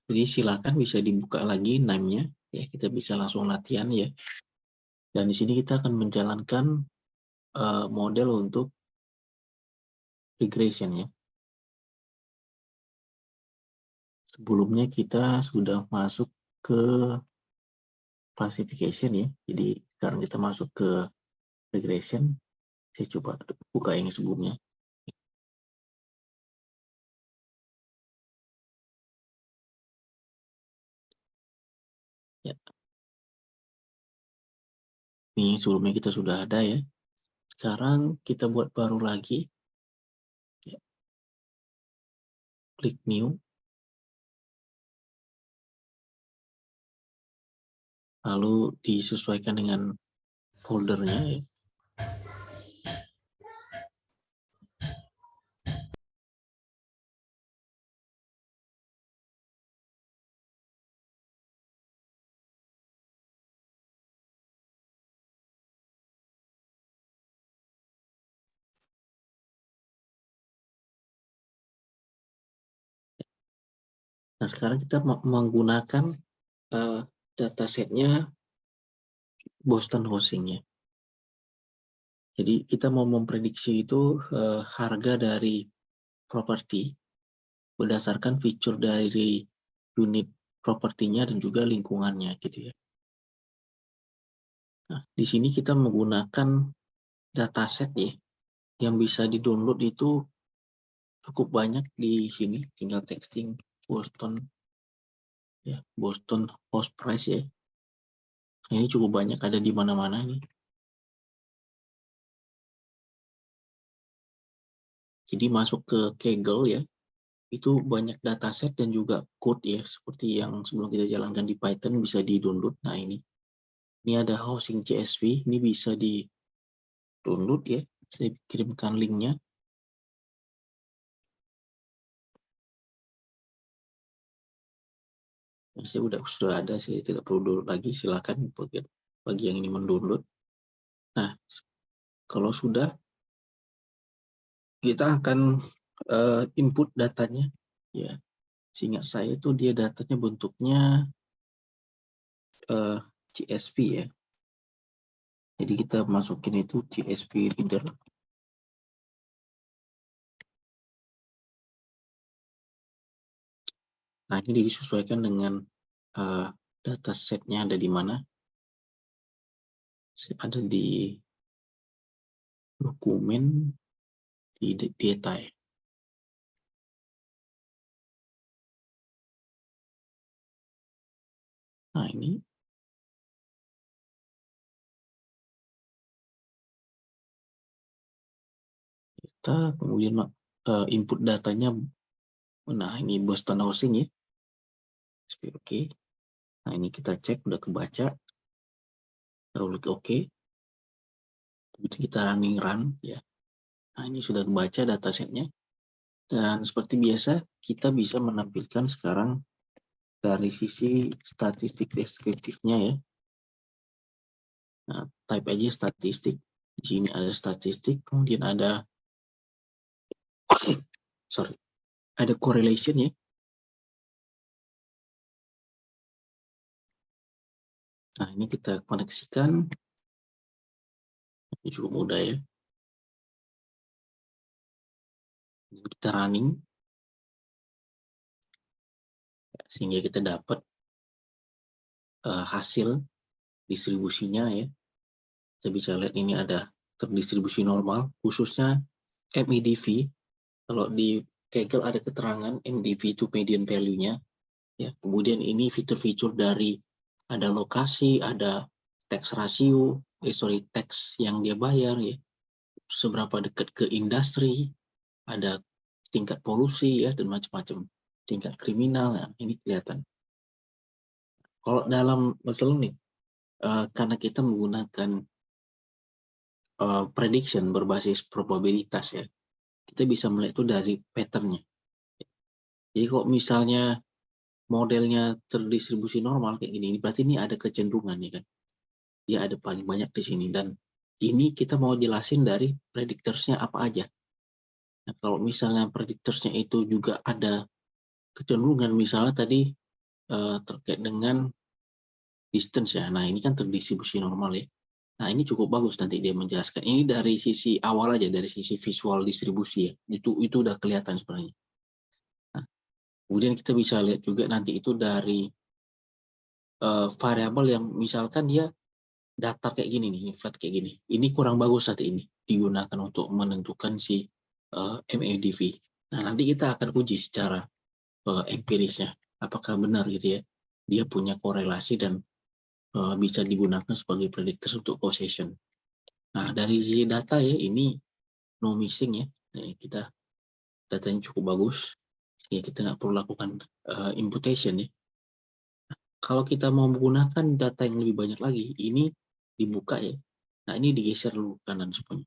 Jadi silakan bisa dibuka lagi name-nya, ya kita bisa langsung latihan ya. Dan di sini kita akan menjalankan model untuk regression ya. Sebelumnya kita sudah masuk ke classification ya. Jadi sekarang kita masuk ke regression. Saya coba buka yang sebelumnya. Ya. Ini sebelumnya kita sudah ada ya. Sekarang kita buat baru lagi. Ya. Klik new. Lalu disesuaikan dengan foldernya ya. Nah, sekarang kita menggunakan datasetnya Boston Housing ya. Jadi kita mau memprediksi itu harga dari properti berdasarkan fitur dari unit propertinya dan juga lingkungannya gitu ya. Nah, di sini kita menggunakan dataset ya yang bisa di-download itu cukup banyak di sini, tinggal texting Boston ya, Boston House Price ya. Ini cukup banyak, ada di mana-mana nih. Jadi masuk ke Kaggle ya, itu banyak dataset dan juga code ya, seperti yang sebelum kita jalankan di Python bisa di-download. Nah ini ada housing CSV, ini bisa di-download ya, saya kirimkan linknya. Saya sudah ada, saya tidak perlu download lagi, silakan bagi yang ini mendownload. Nah, kalau sudah, kita akan input datanya ya. Seingat saya itu dia datanya bentuknya CSV ya. Jadi kita masukin itu CSV reader. Nah, ini disesuaikan dengan datasetnya ada di mana. Ada di dokumen, di data ya. Nah, ini kita kemudian input datanya. Nah, ini Boston Housing ya. Oke. Nah, ini kita cek udah kebaca. Lalu oke. Kemudian kita run ya. Nah, ini sudah kebaca datasetnya. Dan seperti biasa, kita bisa menampilkan sekarang dari sisi statistik deskriptifnya ya. Nah, type aja statistik. Di sini ada statistik, kemudian ada ada correlation ya. Nah, ini kita koneksikan. Ini cukup mudah ya. Kita running. Sehingga kita dapat hasil distribusinya ya. Kita bisa lihat ini ada terdistribusi normal, khususnya MEDV. Kalau di Kaggle ada keterangan MEDV itu median value-nya. Ya, kemudian ini fitur-fitur dari ada lokasi, ada tax ratio, tax yang dia bayar ya, seberapa dekat ke industri, ada tingkat polusi ya dan macam-macam, tingkat kriminal ya, ini kelihatan. Kalau dalam masalah nih, karena kita menggunakan prediction berbasis probabilitas ya, kita bisa melihat itu dari patternnya. Jadi kalau misalnya modelnya terdistribusi normal kayak gini, berarti ini ada kecenderungan nih kan. Dia ada paling banyak di sini dan ini kita mau jelasin dari predictorsnya apa aja. Nah, kalau misalnya predictorsnya itu juga ada kecenderungan, misalnya tadi terkait dengan distance ya. Nah, ini kan terdistribusi normal ya. Nah, ini cukup bagus nanti dia menjelaskan. Ini dari sisi awal aja, dari sisi visual distribusi ya. Itu udah kelihatan sebenarnya. Nah, kemudian kita bisa lihat juga nanti itu dari variabel yang misalkan dia datar kayak gini nih, flat kayak gini. Ini kurang bagus nanti ini digunakan untuk menentukan si MADV. Nah, nanti kita akan uji secara empirisnya. Apakah benar gitu ya. Dia punya korelasi dan bisa digunakan sebagai prediktor untuk causation. Nah, dari sisi data ya, ini no missing ya. Nah, kita datanya cukup bagus. Ya, kita nggak perlu lakukan imputation ya. Kalau kita mau menggunakan data yang lebih banyak lagi, ini dibuka ya. Nah, ini digeser dulu kanan semuanya.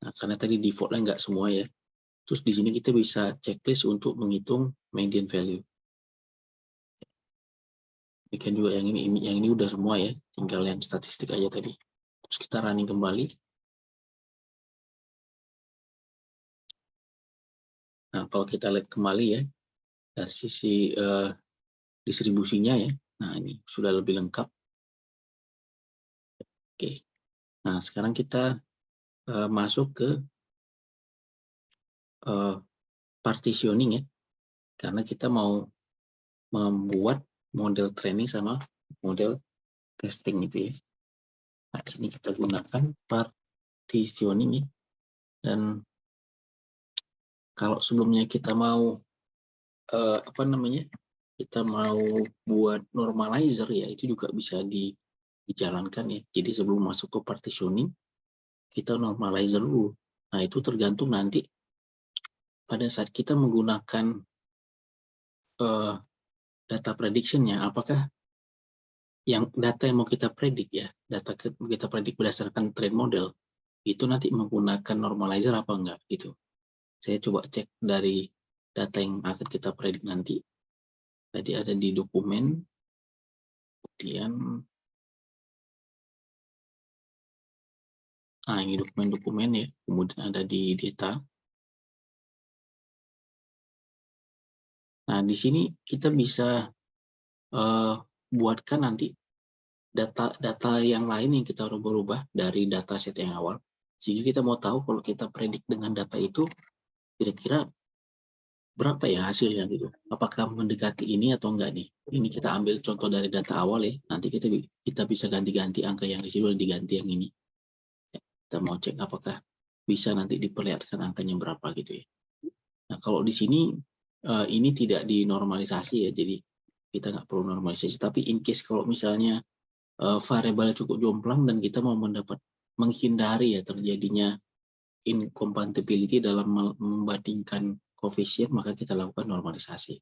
Nah, karena tadi defaultnya nggak semua ya. Terus di sini kita bisa checklist untuk menghitung median value. Bikin juga yang ini udah semua ya. Tinggal yang statistik aja tadi. Terus kita running kembali. Nah, kalau kita lihat kembali ya, dari sisi distribusinya ya. Nah, ini sudah lebih lengkap. Oke. Nah, sekarang kita masuk ke partitioning ya. Karena kita mau membuat model training sama model testing gitu ya. Nah, sini kita gunakan partitioning ya. Dan kalau sebelumnya kita mau kita mau buat normalizer ya, itu juga bisa dijalankan ya. Jadi sebelum masuk ke partitioning, kita normalizer dulu. Nah, itu tergantung nanti pada saat kita menggunakan data prediction-nya, apakah yang data yang mau kita predik ya, data kita predik berdasarkan trend model, itu nanti menggunakan normalizer apa enggak gitu. Saya coba cek dari data yang akan kita predik nanti. Tadi ada di dokumen, kemudian nah ini dokumen-dokumen ya, kemudian ada di data. Nah, di sini kita bisa buatkan nanti data yang lain yang kita rubah-rubah dari dataset yang awal. Sehingga kita mau tahu kalau kita predik dengan data itu kira-kira berapa ya hasilnya gitu. Apakah mendekati ini atau enggak nih. Ini kita ambil contoh dari data awal ya. Nanti kita bisa ganti-ganti angka yang di sini diganti yang ini. Kita mau cek apakah bisa nanti diperlihatkan angkanya berapa gitu ya. Nah, kalau di sini ini tidak dinormalisasi ya. Jadi kita nggak perlu normalisasi. Tapi in case kalau misalnya variabelnya cukup jomplang dan kita mau menghindari ya terjadinya incompatibility dalam membandingkan koefisien, maka kita lakukan normalisasi.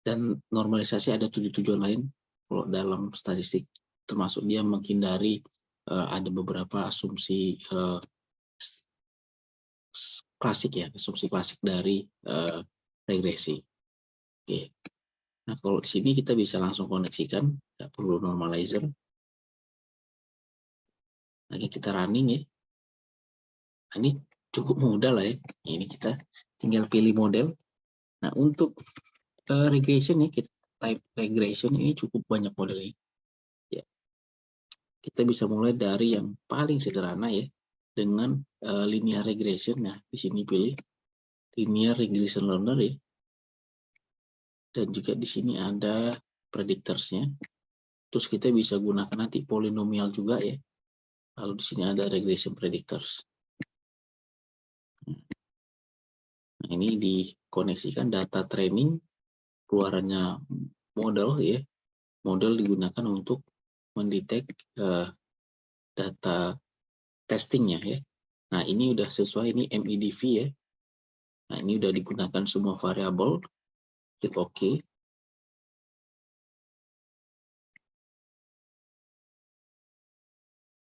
Dan normalisasi ada tujuan lain kalau dalam statistik, termasuk dia menghindari ada beberapa asumsi klasik ya, asumsi klasik dari regresi. Oke. Nah, kalau di sini kita bisa langsung koneksikan, nggak perlu normalizer. Lagi kita running ya. Nah, ini cukup mudah lah ya. Ini kita tinggal pilih model. Nah, untuk regression ya, kita type regression ini cukup banyak modelnya. Ya. Kita bisa mulai dari yang paling sederhana ya, dengan linear regression. Nah, di sini pilih linear regression learner ya. Dan juga di sini ada predictors-nya. Terus kita bisa gunakan nanti polinomial juga ya. Lalu di sini ada regression predictors. Nah, ini dikoneksikan data training, keluarannya model ya. Model digunakan untuk mendetek data testingnya ya. Nah, ini udah sesuai, ini MEDV ya. Nah, ini udah digunakan semua variabel. Klik OK.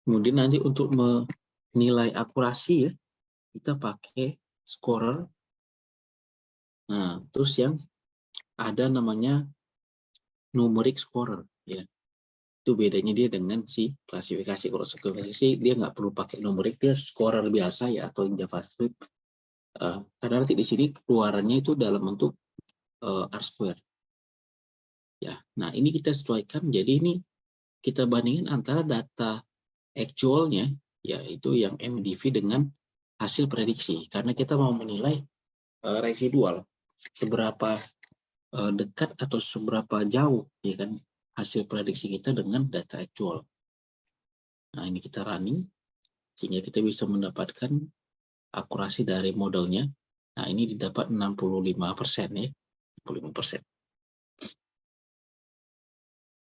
Kemudian nanti untuk menilai akurasi ya, kita pakai scorer. Nah, terus yang ada namanya numeric scorer ya. Itu bedanya dia dengan si klasifikasi. Kalau klasifikasi dia nggak perlu pakai numerik, dia scorer biasa ya atau JavaScript. Karena nanti di sini keluarannya itu dalam bentuk R square. Ya, nah ini kita sesuaikan. Jadi ini kita bandingin antara data actualnya, yaitu yang MDV dengan hasil prediksi. Karena kita mau menilai residual, seberapa dekat atau seberapa jauh, ya kan, hasil prediksi kita dengan data actual. Nah, ini kita running, sehingga kita bisa mendapatkan akurasi dari modelnya. Nah, ini didapat 65% ya, 65%.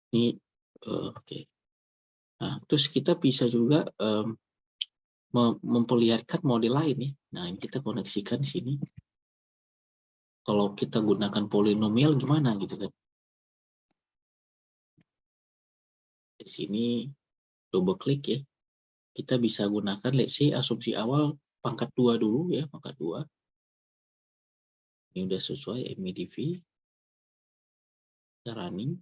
Ini oke. Nah, terus kita bisa juga memperlihatkan model lain ya. Nah, ini kita koneksikan di sini. Kalau kita gunakan polinomial gimana gitu kan? Di sini double klik ya. Kita bisa gunakan, let's say, asumsi awal pangkat 2 dulu ya, pangkat 2. Ini udah sesuai MEDV. Kita running.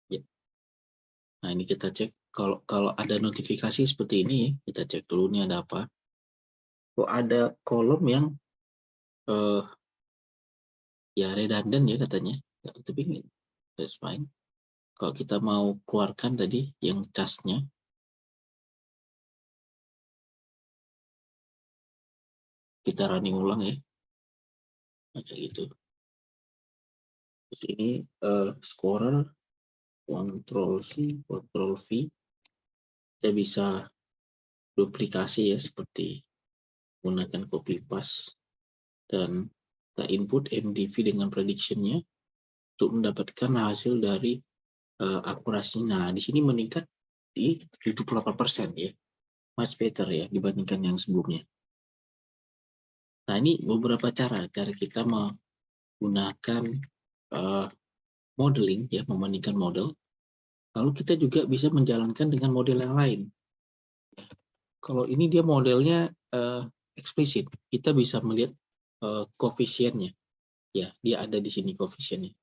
Ya. Nah, ini kita cek. Kalau ada notifikasi seperti ini, kita cek dulu nih ada apa. Kok ada kolom yang ya redundant ya katanya. Ya, tapi that's fine. Kalau kita mau keluarkan tadi yang casnya, kita running ulang ya. Kayak gitu. Terus ini scorer, Ctrl C, Ctrl V. Kita bisa duplikasi ya, seperti menggunakan copy paste, dan kita input MDV dengan prediction-nya untuk mendapatkan hasil dari akurasinya. Nah, di sini meningkat di 78% ya, much better ya dibandingkan yang sebelumnya. Nah, ini beberapa cara kita menggunakan modeling ya, membandingkan model. Lalu kita juga bisa menjalankan dengan model yang lain. Kalau ini dia modelnya eksplisit, kita bisa melihat koefisiennya. Ya, dia ada di sini koefisiennya.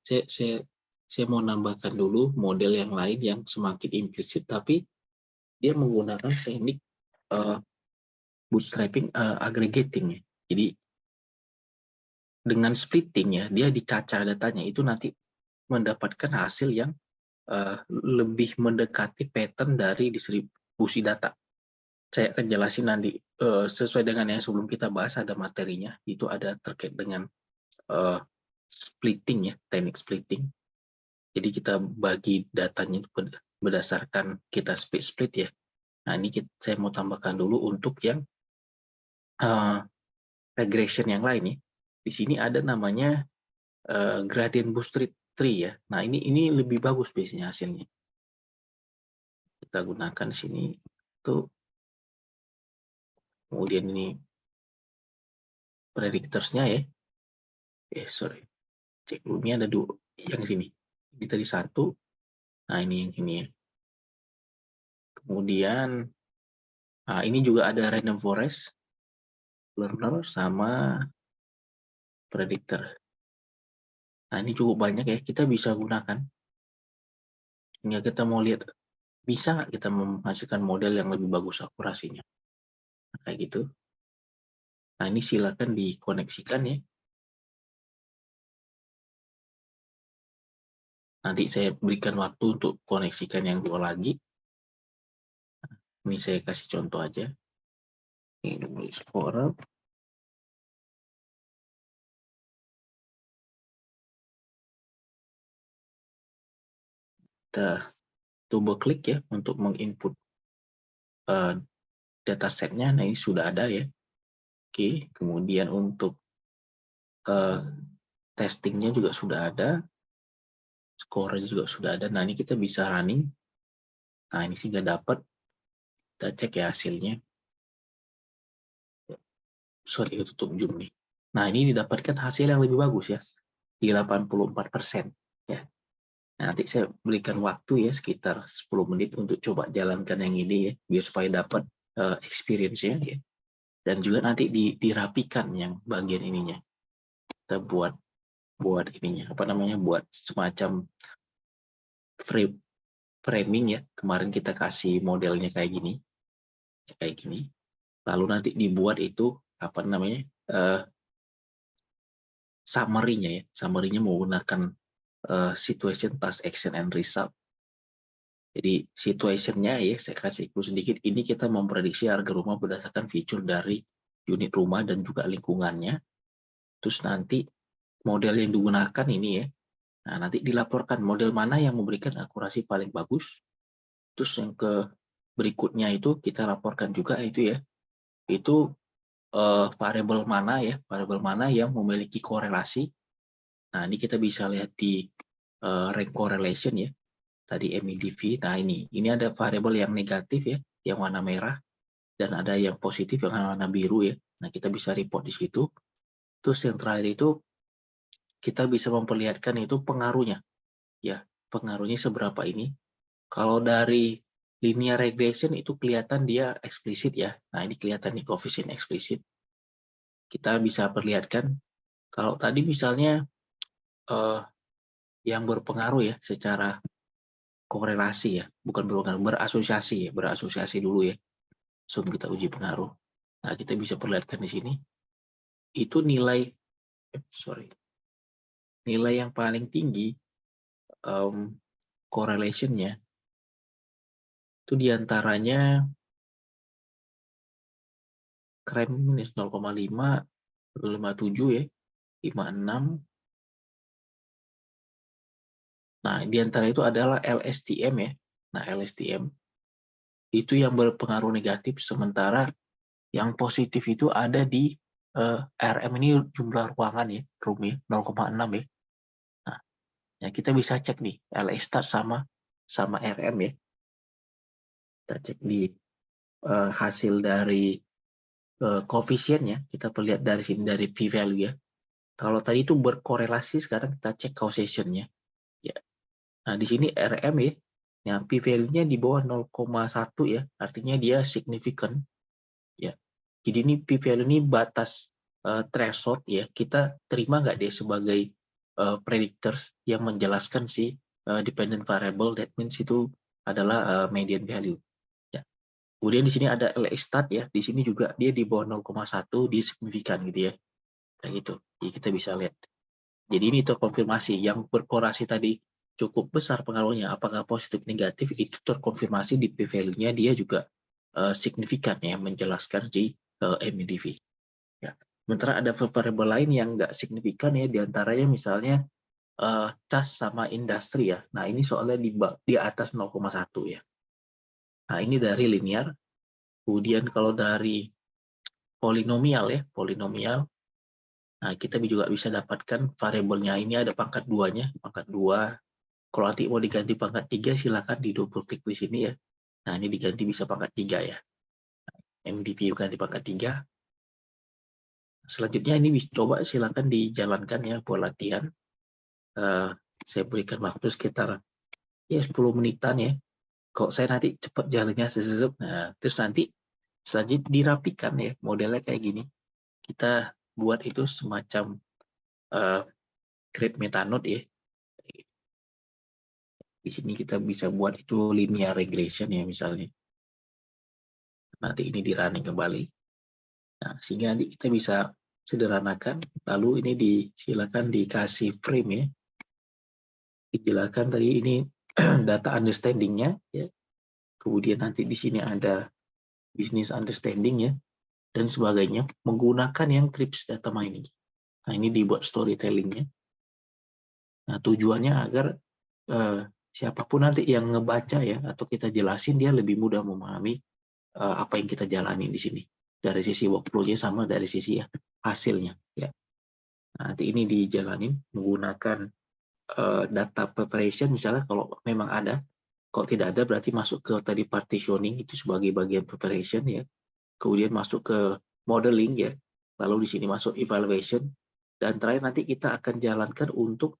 Saya mau nambahkan dulu model yang lain yang semakin implisit, tapi dia menggunakan teknik bootstrapping aggregating ya. Jadi dengan splitting ya, dia dicacah datanya, itu nanti mendapatkan hasil yang lebih mendekati pattern dari distribusi data. Saya akan jelasin nanti sesuai dengan yang sebelum kita bahas, ada materinya, itu ada terkait dengan splitting ya, teknik splitting. Jadi kita bagi datanya berdasarkan kita split ya. Nah, ini saya mau tambahkan dulu untuk yang regression yang lain ya. Di sini ada namanya gradient boosted tree ya. Nah, ini lebih bagus biasanya hasilnya. Kita gunakan sini tuh. Kemudian ini predictors-nya ya. Sorry. Cek dulu, ini ada dua yang sini. Ini tadi satu. Nah, ini yang ini ya. Kemudian ini juga ada random forest, learner, sama predictor. Nah, ini cukup banyak ya, kita bisa gunakan. Hingga kita mau lihat, bisa nggak kita menghasilkan model yang lebih bagus akurasinya. Nah, kayak gitu. Nah, ini silakan dikoneksikan ya. Nanti saya berikan waktu untuk koneksikan yang dua lagi. Ini saya kasih contoh aja. Ini dulu Explorer. Kita double klik ya untuk menginput datasetnya. Nah, ini sudah ada ya. Oke, kemudian untuk testingnya juga sudah ada, skornya juga sudah ada. Nah, ini kita bisa running. Nah, ini sih nggak dapat. Kita cek ya hasilnya. Sorry, tutup zoom nih. Nah, ini didapatkan hasil yang lebih bagus ya, di 84%. Ya. Nah, nanti saya berikan waktu ya sekitar 10 menit untuk coba jalankan yang ini ya, biar supaya dapat experience-nya ya. Dan juga nanti dirapikan yang bagian ininya. Kita buat ininya, apa namanya, buat semacam framing ya. Kemarin kita kasih modelnya kayak gini. Lalu nanti dibuat itu apa namanya? Summary-nya ya. Summary-nya menggunakan situation, task, action, and result. Jadi situation-nya ya, saya kasih clue sedikit. Ini kita memprediksi harga rumah berdasarkan feature dari unit rumah dan juga lingkungannya. Terus nanti model yang digunakan ini ya. Nah, nanti dilaporkan model mana yang memberikan akurasi paling bagus. Terus yang berikutnya itu kita laporkan juga itu ya. Itu variabel mana yang memiliki korelasi. Nah, ini kita bisa lihat di rank correlation ya. Tadi MEDV. Nah, ini ada variabel yang negatif ya, yang warna merah, dan ada yang positif yang warna biru ya. Nah, kita bisa report di situ. Terus yang terakhir itu kita bisa memperlihatkan itu pengaruhnya. Ya, pengaruhnya seberapa ini. Kalau dari linear regression itu kelihatan dia eksplisit ya. Nah, ini kelihatan nih koefisien eksplisit. Kita bisa perlihatkan kalau tadi misalnya yang berpengaruh ya secara korelasi ya, bukan berpengaruh, berasosiasi dulu ya. Sebelum kita uji pengaruh. Nah, kita bisa perlihatkan di sini. Itu nilai yang paling tinggi correlation-nya itu diantaranya krem minus 0,5, 57 ya, 56. Nah, diantara itu adalah LSTM ya. Nah, LSTM itu yang berpengaruh negatif, sementara yang positif itu ada di RM ini jumlah ruangan ya, room ya, 0,6 ya. Nah, ya kita bisa cek nih LS stat sama RM ya. Kita cek di hasil dari koefisiennya, kita perlihat dari sini dari p-value ya. Kalau tadi itu berkorelasi, sekarang kita cek causation-nya. Ya. Nah, di sini RM ya, yang p-value-nya di bawah 0,1 ya, artinya dia signifikan. Ya. Jadi ini p-value ini batas threshold ya, kita terima nggak dia sebagai predictors yang menjelaskan si dependent variable, that means itu adalah median value. Ya. Kemudian di sini ada LS stat ya, di sini juga dia di bawah 0,1, dia signifikan gitu ya. Kayak gitu. Jadi kita bisa lihat. Jadi ini terkonfirmasi yang berkorelasi tadi cukup besar pengaruhnya, apakah positif negatif, itu terkonfirmasi di p-value-nya dia juga signifikan ya, menjelaskan di MEDV. Ya. Sementara ada variabel lain yang nggak signifikan ya, diantaranya misalnya cas sama industri ya. Nah, ini soalnya di atas 0,1 ya. Nah, ini dari linear. Kemudian kalau dari polinomial ya, nah kita juga bisa dapatkan variabelnya ini ada pangkat 2-nya, pangkat 2. Kalau nanti mau diganti pangkat 3 silakan di double klik di sini ya. Nah, ini diganti bisa pangkat 3 ya. MDV ganti pangkat 3. Selanjutnya ini coba silakan dijalankan ya buat latihan. Saya berikan waktu sekitar ya 10 menitan ya. Kok saya nanti cepat jalannya sesep. Nah, terus nanti selanjutnya dirapikan ya, modelnya kayak gini. Kita buat itu semacam grid metanode ya. Di sini kita bisa buat itu linear regression ya misalnya. Nanti ini di running kembali. Nah, sehingga nanti kita bisa sederhanakan. Lalu ini silakan dikasih frame ya. Dijelaskan tadi ini data understanding-nya ya. Kemudian nanti di sini ada business understanding ya dan sebagainya menggunakan yang CRISP data mining. Nah, ini dibuat storytelling-nya. Nah, tujuannya agar siapapun nanti yang ngebaca ya atau kita jelasin dia lebih mudah memahami apa yang kita jalani di sini dari sisi workflow-nya sama dari sisi hasilnya ya. Nah, nanti ini dijalanin menggunakan data preparation misalnya kalau memang ada. Kalau tidak ada berarti masuk ke tadi partitioning itu sebagai bagian preparation ya. Kemudian masuk ke modeling ya. Lalu di sini masuk evaluation dan terakhir nanti kita akan jalankan untuk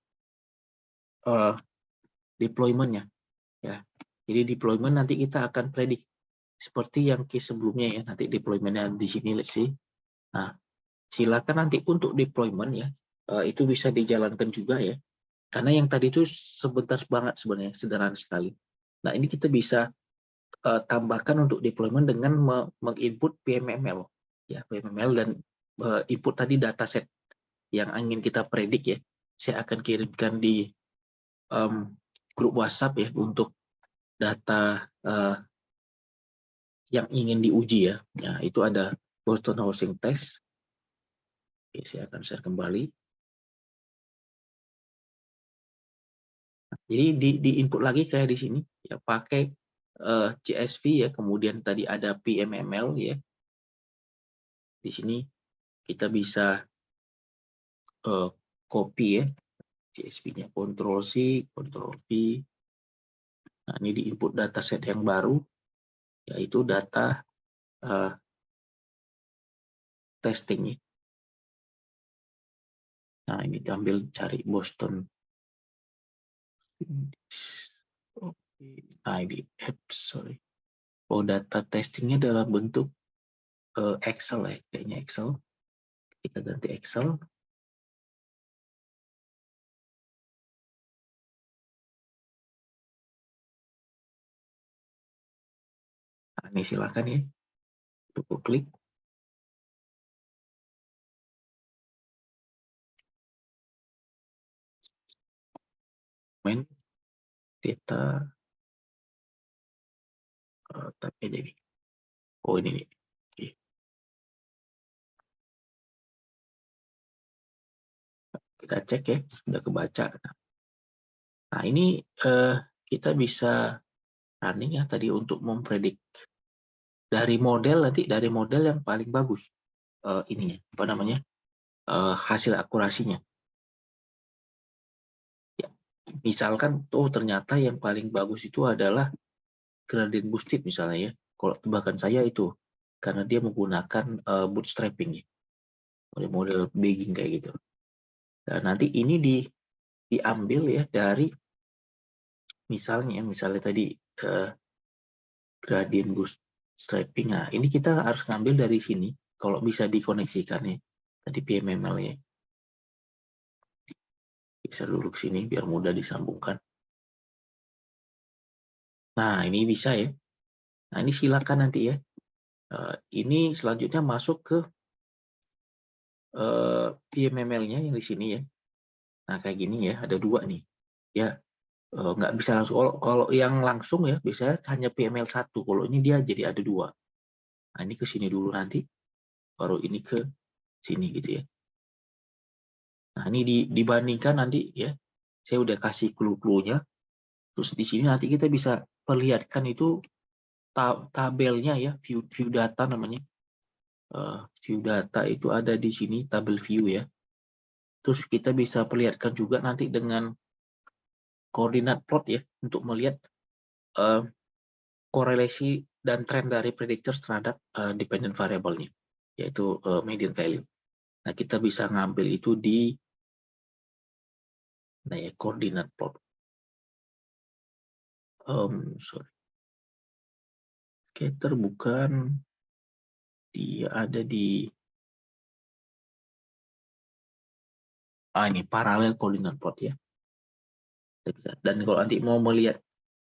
deployment-nya ya. Jadi deployment nanti kita akan predik seperti yang case sebelumnya ya. Nanti deployment-nya di sini let's see. Nah, silakan nanti untuk deployment ya itu bisa dijalankan juga ya. Karena yang tadi itu sebentar banget sebenarnya, sederhana sekali. Nah, ini kita bisa tambahkan untuk deployment dengan menginput PMML, ya PMML, dan input tadi dataset yang ingin kita predik ya. Saya akan kirimkan di grup WhatsApp ya untuk data yang ingin diuji ya. Nah, itu ada Boston Housing Test. Oke, saya akan share kembali. Jadi di input lagi kayak di sini ya, pakai CSV ya, kemudian tadi ada PMML ya. Di sini kita bisa copy ya CSV-nya, Ctrl C, Ctrl V. Nah, ini di input dataset yang baru, yaitu data testing. Nah, ini diambil, cari Boston. Nah, ini sorry. Oh, data testingnya dalam bentuk Excel ya, kayaknya Excel. Kita ganti Excel. Nah, ini silakan ya, untuk klik. Main data, tapi jadi. Oh, ini nih. Oke. Kita cek ya, sudah kebaca. Nah, ini kita bisa running ya tadi untuk mempredik dari model, nanti dari model yang paling bagus ininya, apa namanya, hasil akurasinya. Ya, misalkan tuh ternyata yang paling bagus itu adalah gradient boosted misalnya ya. Kalau tebakan saya itu karena dia menggunakan bootstrapping ya, model bagging kayak gitu. Dan nanti ini diambil ya dari misalnya tadi gradient bootstrapping. Nah, ini kita harus ngambil dari sini kalau bisa dikoneksikan ya. Tadi PMML ya. Bisa dulu ke sini biar mudah disambungkan. Nah, ini bisa ya. Nah, ini silakan nanti ya. Ini selanjutnya masuk ke PMML-nya yang di sini ya. Nah, kayak gini ya, ada dua nih. Ya, nggak bisa langsung. Kalau yang langsung ya, biasanya hanya PML 1. Kalau ini dia jadi ada dua. Nah, ini ke sini dulu nanti. Baru ini ke sini gitu ya. Nah, ini dibandingkan nanti ya. Saya udah kasih clue-cluenya. Terus di sini nanti kita bisa perlihatkan itu tabelnya ya, view data namanya. View data itu ada di sini, tabel view ya. Terus kita bisa perlihatkan juga nanti dengan koordinat plot ya, untuk melihat korelasi dan tren dari predictor terhadap dependent variable-nya, yaitu median value. Nah, kita bisa ngambil itu di koordinat plot. Sorry. Scatter bukan, dia ada di ini paralel koordinat plot ya. Dan kalau nanti mau melihat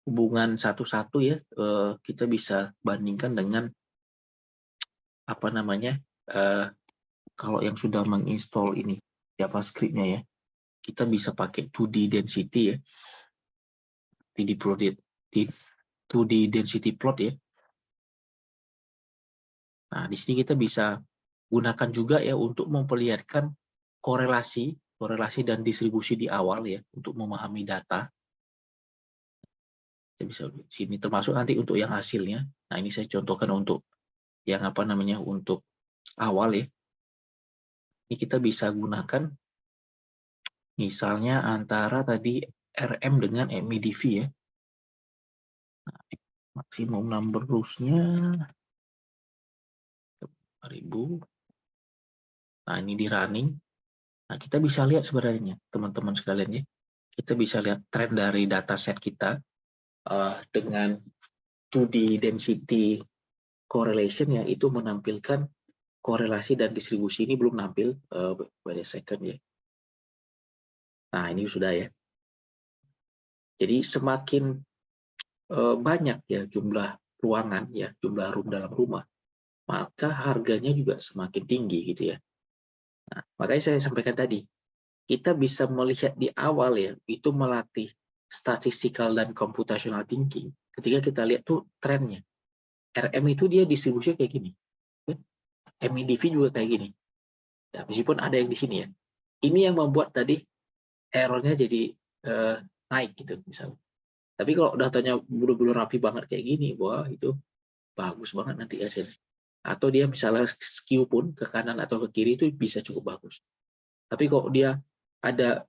hubungan satu-satu ya, kita bisa bandingkan dengan apa namanya, kalau yang sudah menginstall ini JavaScript-nya ya, kita bisa pakai 2D density ya, 2D density plot ya. Nah, di sini kita bisa gunakan juga ya untuk memperlihatkan korelasi dan distribusi di awal ya, untuk memahami data. Kita bisa sini termasuk nanti untuk yang hasilnya. Nah, ini saya contohkan untuk yang apa namanya, untuk awal ya. Ini kita bisa gunakan misalnya antara tadi RM dengan MEDV ya. Nah, maksimum number rows-nya 1000. Nah, ini di running. Nah, kita bisa lihat sebenarnya teman-teman sekalian ya. Kita bisa lihat tren dari dataset kita dengan 2D density correlation yang itu menampilkan korelasi dan distribusi. Ini belum nampil, wait a second ya. Nah, ini sudah ya. Jadi semakin banyak ya jumlah ruangan ya, jumlah room dalam rumah, maka harganya juga semakin tinggi gitu ya. Nah, makanya saya sampaikan tadi, kita bisa melihat di awal ya, itu melatih statistical dan computational thinking. Ketika kita lihat tuh trennya, RM itu dia distribusinya kayak gini, MEDV juga kayak gini. Ya, meskipun ada yang di sini ya. Ini yang membuat tadi errornya jadi naik gitu misalnya. Tapi kalau datanya buru-buru rapi banget kayak gini, wah itu bagus banget nanti hasilnya. Atau dia misalnya skew pun ke kanan atau ke kiri itu bisa cukup bagus. Tapi kalau dia ada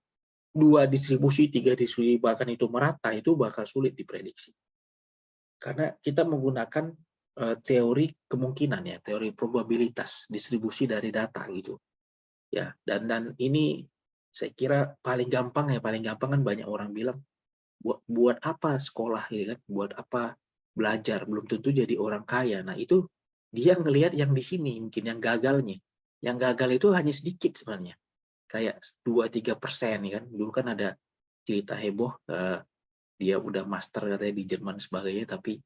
2 distribusi, 3 distribusi, bahkan itu merata, itu bakal sulit diprediksi. Karena kita menggunakan teori kemungkinan ya, teori probabilitas distribusi dari data gitu. Ya, dan ini saya kira paling gampang kan banyak orang bilang buat apa sekolah ya kan, buat apa belajar, belum tentu jadi orang kaya. Nah, itu dia ngelihat yang di sini mungkin yang gagalnya. Yang gagal itu hanya sedikit sebenarnya. Kayak 2-3% ya kan. Dulu kan ada cerita heboh dia udah master katanya di Jerman sebagainya, tapi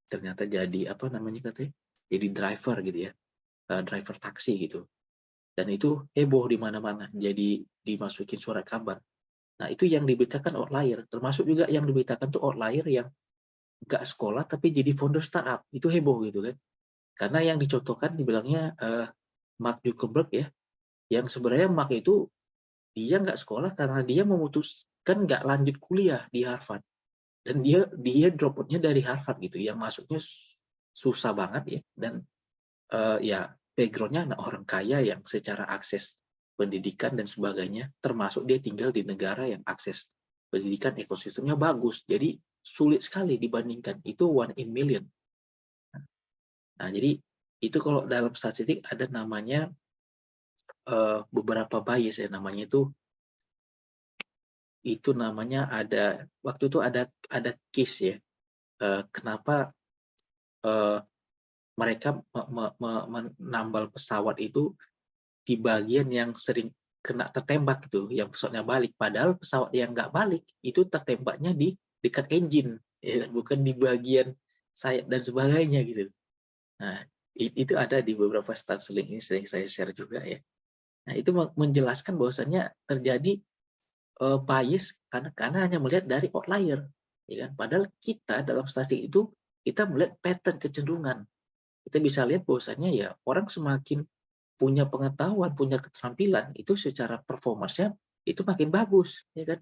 ternyata jadi apa namanya katanya? Jadi driver gitu ya. Driver taksi gitu. Dan itu heboh di mana-mana, jadi dimasukin surat kabar. Nah, itu yang diberitakan outlier, termasuk juga yang diberitakan tuh outlier yang nggak sekolah tapi jadi founder startup, itu heboh gitu kan. Karena yang dicontohkan dibilangnya Mark Zuckerberg ya, yang sebenarnya Mark itu dia nggak sekolah karena dia memutuskan nggak lanjut kuliah di Harvard. Dan dia drop out-nya dari Harvard gitu, yang masuknya susah banget ya, dan ya background-nya anak orang kaya yang secara akses pendidikan dan sebagainya, termasuk dia tinggal di negara yang akses pendidikan ekosistemnya bagus. Jadi sulit sekali dibandingkan. Itu 1 in million. Nah, jadi itu kalau dalam statistik ada namanya beberapa bias ya, namanya itu namanya ada waktu itu ada case ya. Kenapa mereka menambal pesawat itu di bagian yang sering kena tertembak gitu, yang pesawatnya balik. Padahal pesawat yang nggak balik itu tertembaknya di dekat engine, ya, bukan di bagian sayap dan sebagainya gitu. Nah, itu ada di beberapa stats link ini sering saya share juga ya. Nah, itu menjelaskan bahwasannya terjadi bias karena hanya melihat dari outlier, ya kan? Padahal kita dalam statistik itu kita melihat pattern kecenderungan. Kita bisa lihat bahwasannya ya orang semakin punya pengetahuan, punya keterampilan, itu secara performance-nya itu makin bagus, ya kan?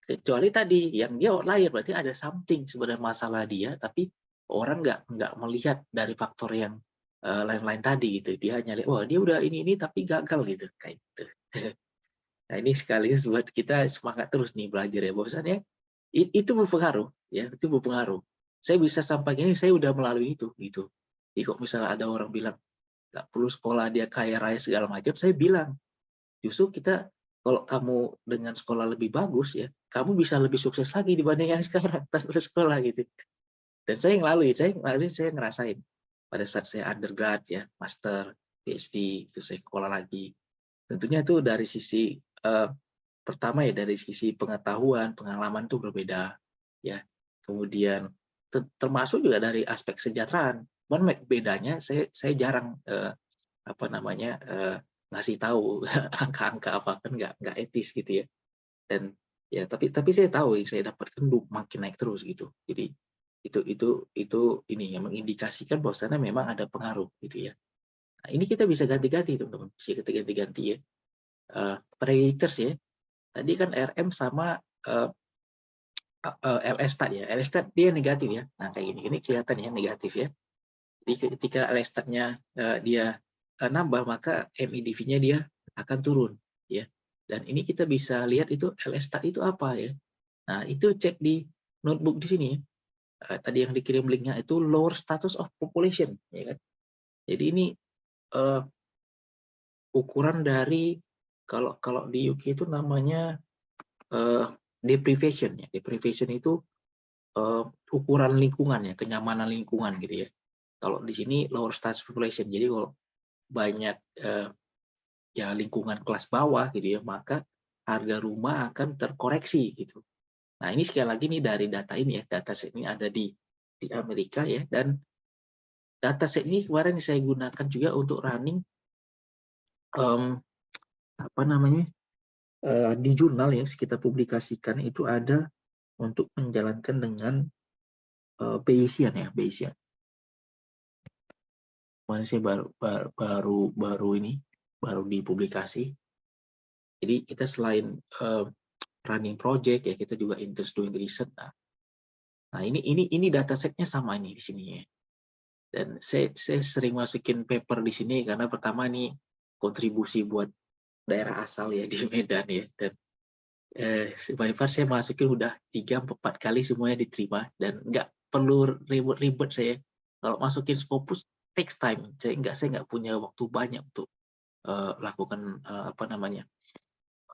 Kecuali tadi yang dia outlier, berarti ada something sebenarnya masalah dia, tapi orang nggak melihat dari faktor yang lain-lain tadi gitu. Dia hanya lihat, wah dia udah ini tapi gagal gitu, kayak gitu. Nah, ini sekaligus buat kita semangat terus nih belajar ya, bahwasannya itu berpengaruh, ya itu berpengaruh. Saya bisa sampaikan ini, saya udah melalui itu gitu. Jadi kok misalnya ada orang bilang nggak perlu sekolah dia kaya raya segala macam, saya bilang justru kita kalau kamu dengan sekolah lebih bagus ya, kamu bisa lebih sukses lagi dibanding yang sekarang tanpa sekolah gitu. Dan saya ngerasain pada saat saya undergrad ya, master, PhD, itu saya sekolah lagi. Tentunya itu dari sisi pertama ya dari sisi pengetahuan, pengalaman itu berbeda ya. Kemudian termasuk juga dari aspek kesejahteraan. Cuman bedanya saya jarang apa namanya ngasih tahu angka-angka apa kan nggak etis gitu ya. Dan ya tapi saya tahu saya dapatkan makin naik terus gitu. Jadi itu ini yang mengindikasikan bahwasannya memang ada pengaruh gitu ya. Nah, ini kita bisa ganti-ganti teman-teman, bisa kita ganti-ganti ya. Predators ya. Tadi kan RM sama LSTAT ya. LSTAT dia negatif ya. Nah kayak gini kelihatan ya negatif ya. Jadi ketika LSTAT-nya dia nambah, maka MEDV-nya dia akan turun ya. Dan ini kita bisa lihat itu LSTAT itu apa ya. Nah, itu cek di notebook di sini. Tadi yang dikirim linknya itu lower status of population ya kan. Jadi ini ukuran dari kalau di UK itu namanya deprivation ya. Deprivation itu ukuran lingkungan ya, kenyamanan lingkungan gitu ya. Kalau di sini lower status population. Jadi kalau banyak ya lingkungan kelas bawah gitu ya, maka harga rumah akan terkoreksi gitu. Nah, ini sekali lagi nih dari data ini ya, dataset ini ada di Amerika ya, dan dataset ini kemarin saya gunakan juga untuk running apa namanya di jurnal yang kita publikasikan itu ada untuk menjalankan dengan Bayesian ya, Bayesian. Kemarin saya baru dipublikasi. Jadi kita selain running project ya, kita juga intens doing research. Nah ini datasetnya sama ini di sini ya. Dan saya sering masukin paper di sini karena pertama ini kontribusi buat daerah asal ya di Medan ya. Dan paper saya masukin udah 3-4 kali semuanya diterima dan nggak perlu ribet-ribet saya. Kalau masukin Scopus takes time. Saya nggak punya waktu banyak untuk lakukan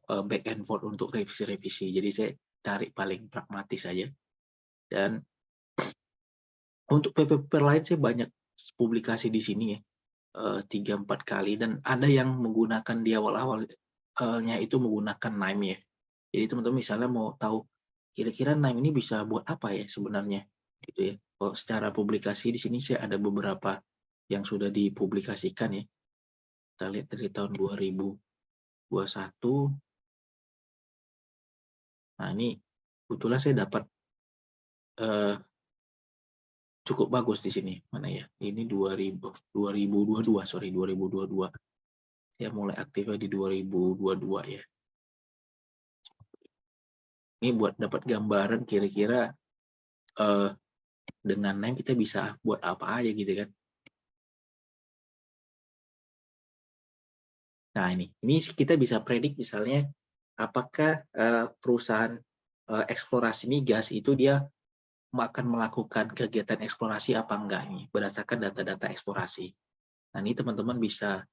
back and forth untuk revisi-revisi. Jadi saya cari paling pragmatis saja. Dan untuk paper lain saya banyak publikasi di sini ya, 3-4 kali, dan ada yang menggunakan di awal-awalnya itu menggunakan NIME ya. Jadi teman-teman misalnya mau tahu kira-kira NIME ini bisa buat apa ya sebenarnya, gitu ya. Kalau secara publikasi di sini saya ada beberapa yang sudah dipublikasikan ya. Kita lihat dari tahun 2021. Nah ini kebetulan saya dapat cukup bagus di sini. Mana ya? Ini 2022, sorry 2022. Saya mulai aktifnya di 2022 ya. Ini buat dapat gambaran kira-kira dengan NIME kita bisa buat apa aja gitu kan. Nah ini kita bisa predik misalnya apakah perusahaan eksplorasi migas itu dia akan melakukan kegiatan eksplorasi apa enggak ini berdasarkan data-data eksplorasi. Nah ini teman-teman bisa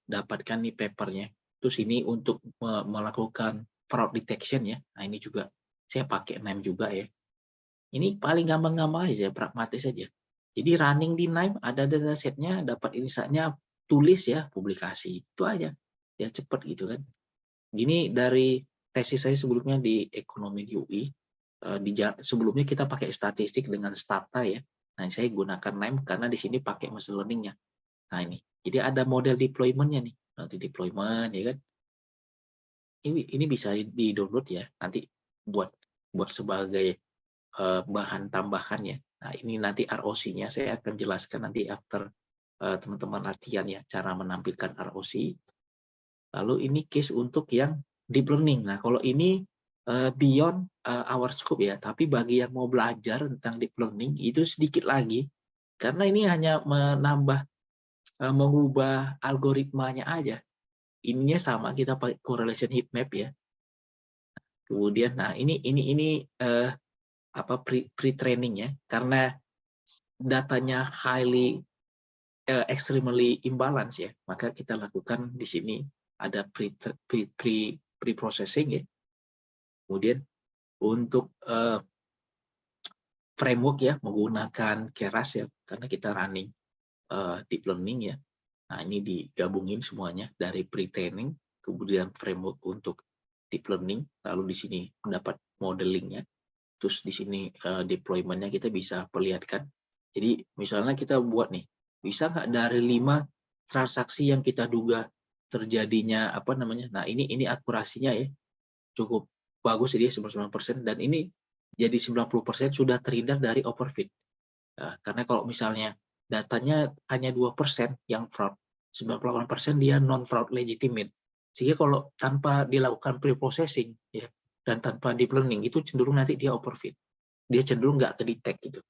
dapatkan nih papernya. Terus ini untuk melakukan fraud detection ya. Nah ini juga saya pakai NIME juga ya. Ini paling gampang-gampang aja, pragmatis saja. Jadi running di NIME ada datasetnya, dapat insight-nya, tulis ya, publikasi. Itu aja. Ya cepat gitu kan. Gini dari tesis saya sebelumnya di ekonomi di UI. Sebelumnya kita pakai statistik dengan Stata ya. Nah saya gunakan NIME karena di sini pakai machine learning-nya. Nah ini, jadi ada model deployment-nya nih. Nanti deployment ya kan. Ini bisa di-download ya. Nanti buat sebagai bahan tambahan ya. Nah ini nanti ROC-nya saya akan jelaskan nanti after teman-teman latihan ya cara menampilkan ROC. Lalu ini case untuk yang deep learning. Nah kalau ini beyond our scope ya. Tapi bagi yang mau belajar tentang deep learning itu sedikit lagi. Karena ini hanya mengubah algoritmanya aja. Ininya sama, kita pakai correlation heat map ya. Kemudian, nah ini pre-training ya, karena datanya extremely imbalance ya, maka kita lakukan di sini ada pre-processing ya. Kemudian untuk framework ya menggunakan Keras ya, karena kita running deep learning ya. Nah ini digabungin semuanya dari pre-training, kemudian framework untuk deep learning, lalu di sini mendapat modelingnya. Terus di sini deployment-nya kita bisa perlihatkan. Jadi misalnya kita buat nih, bisa nggak dari 5 transaksi yang kita duga terjadinya nah ini akurasinya ya cukup bagus jadi 99%, dan ini jadi 90% sudah terhindar dari overfit. Nah, karena kalau misalnya datanya hanya 2% yang fraud, 98% dia non-fraud legitimate. Sehingga kalau tanpa dilakukan pre-processing ya, dan tanpa deep learning itu cenderung nanti dia overfit. Dia cenderung nggak kedetek gitu.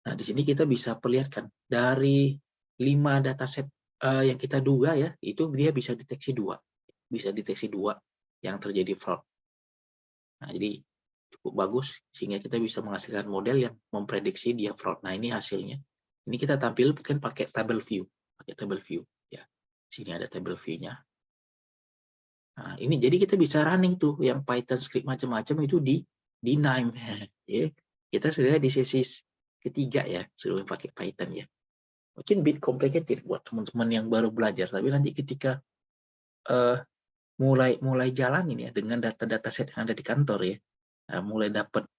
Nah, di sini kita bisa perlihatkan dari 5 dataset yang kita duga ya, itu dia bisa deteksi 2. Bisa deteksi 2 yang terjadi fraud. Nah, jadi cukup bagus sehingga kita bisa menghasilkan model yang memprediksi dia fraud. Nah, ini hasilnya. Ini kita tampilkan pakai table view, ya. Sini ada table view-nya. Nah, ini jadi kita bisa running tuh yang Python script macam-macam itu di NIME. Ya. Kita sudah di sesi ketiga ya, sudah pakai Python ya. Mungkin bit complicated buat teman-teman yang baru belajar, tapi nanti ketika mulai jalanin ya dengan data-data set yang ada di kantor ya, mulai dapat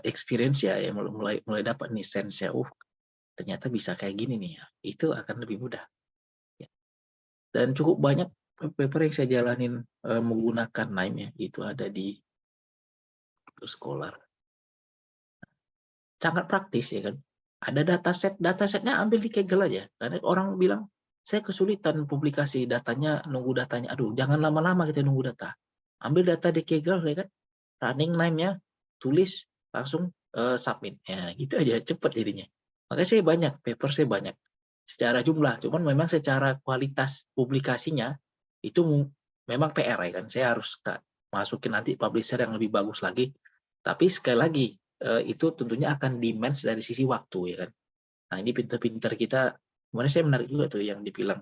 experience ya, mulai dapat nih sense ya, ternyata bisa kayak gini nih ya, itu akan lebih mudah. Ya. Dan cukup banyak paper yang saya jalanin menggunakan NIME ya, itu ada di Scholar. Sangat praktis ya kan. Ada datasetnya ambil di Kaggle aja. Karena orang bilang, saya kesulitan publikasi datanya, nunggu datanya. Aduh, jangan lama-lama kita nunggu data. Ambil data di Kaggle ya kan, running name-nya, tulis, langsung submit. Ya, gitu aja, cepet jadinya. Makanya saya banyak, paper saya banyak. Secara jumlah, cuman memang secara kualitas publikasinya, itu memang PR ya kan. Saya harus masukin nanti publisher yang lebih bagus lagi. Tapi sekali lagi, itu tentunya akan demands dari sisi waktu ya kan. Nah ini pinter-pinter kita, kemarin saya menarik juga tuh yang dibilang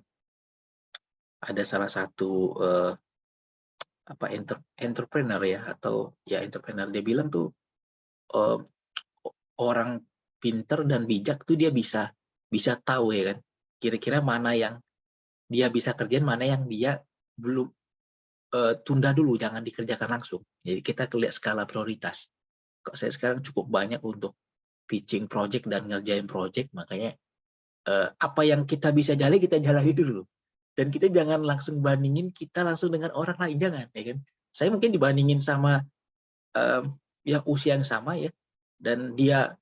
ada salah satu entrepreneur ya, atau ya entrepreneur, dia bilang tuh uh, orang pinter dan bijak tuh dia bisa tahu ya kan, kira-kira mana yang dia bisa kerjain, mana yang dia belum, tunda dulu, jangan dikerjakan langsung. Jadi kita lihat skala prioritas. Kok saya sekarang cukup banyak untuk pitching project dan ngerjain project, makanya apa yang kita bisa jalani kita jalani dulu, dan kita jangan langsung bandingin kita langsung dengan orang lain, jangan ya kan. Saya mungkin dibandingin sama yang usia yang sama ya, dan dia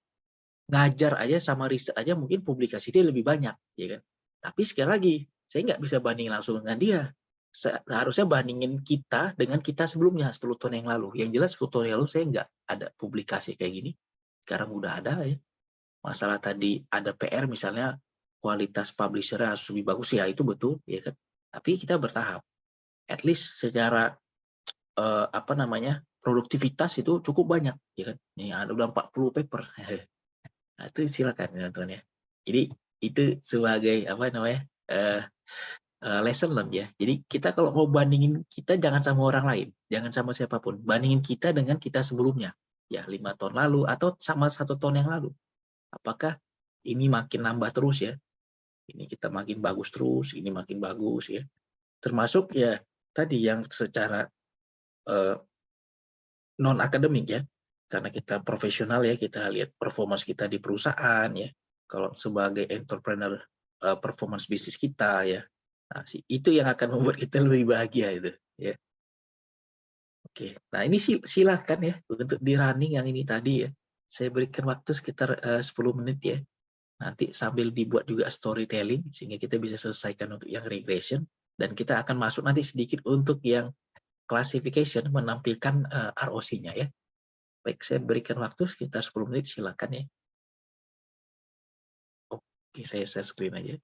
ngajar aja sama riset aja mungkin publikasi dia lebih banyak ya kan, tapi sekali lagi saya nggak bisa bandingin langsung dengan dia. Seharusnya bandingin kita dengan kita sebelumnya 10 tahun yang lalu. Yang jelas 10 tahun yang lalu saya nggak ada publikasi kayak gini, sekarang udah ada ya. Masalah tadi ada PR misalnya, kualitas publisher harus lebih bagus ya, itu betul ya kan. Tapi kita bertahap. At least secara produktivitas itu cukup banyak ya kan. Nih ada udah 40 paper. Nah, itu silakan teman-teman ya. Jadi itu sebagai eh, lesson learned ya. Jadi kita kalau mau bandingin, kita jangan sama orang lain, jangan sama siapapun. Bandingin kita dengan kita sebelumnya. Ya 5 tahun lalu atau sama 1 tahun yang lalu. Apakah ini makin nambah terus ya, ini kita makin bagus terus, ini makin bagus ya. Termasuk ya tadi yang secara non akademik ya, karena kita profesional ya, kita lihat performance kita di perusahaan ya. Kalau sebagai entrepreneur, performance bisnis kita ya. Nah, itu yang akan membuat kita lebih bahagia itu ya. Oke. Nah, ini silakan ya untuk di running yang ini tadi ya. Saya berikan waktu sekitar 10 menit ya. Nanti sambil dibuat juga storytelling sehingga kita bisa selesaikan untuk yang regression, dan kita akan masuk nanti sedikit untuk yang classification, menampilkan ROC-nya ya. Baik, saya berikan waktu sekitar 10 menit, silakan ya. Oke, saya share screen aja.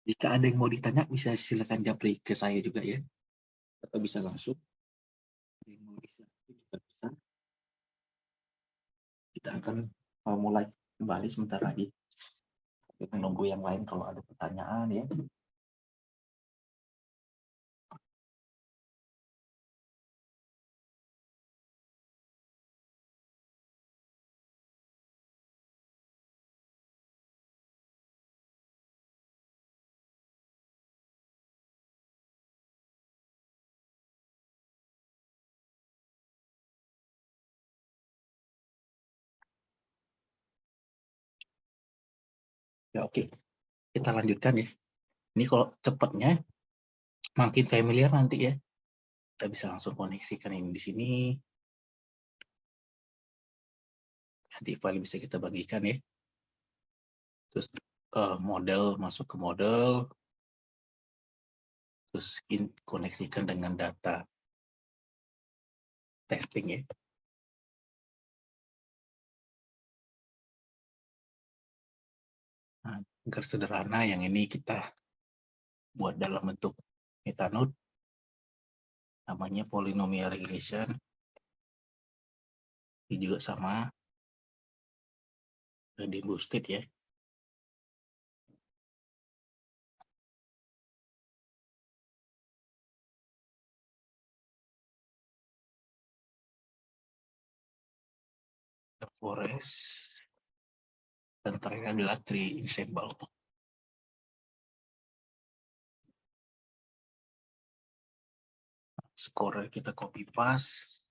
Jika ada yang mau ditanya, bisa silakan japri ke saya juga ya. Atau bisa langsung. Ada yang mau bisa, juga bisa. Kita akan mulai kembali sebentar lagi. Kita menunggu yang lain kalau ada pertanyaan ya. Ya oke, kita lanjutkan ya. Ini kalau cepatnya makin familiar nanti ya. Kita bisa langsung koneksikan ini di sini. Nanti file bisa kita bagikan ya. Terus model masuk ke model. Terus koneksikan dengan data testing ya. Nah, agar sederhana yang ini kita buat dalam bentuk metanode. Namanya polynomial regression. Ini juga sama. Gradient boosted ya. The forest. Dan terakhir adalah tree ensemble. Score kita copy paste.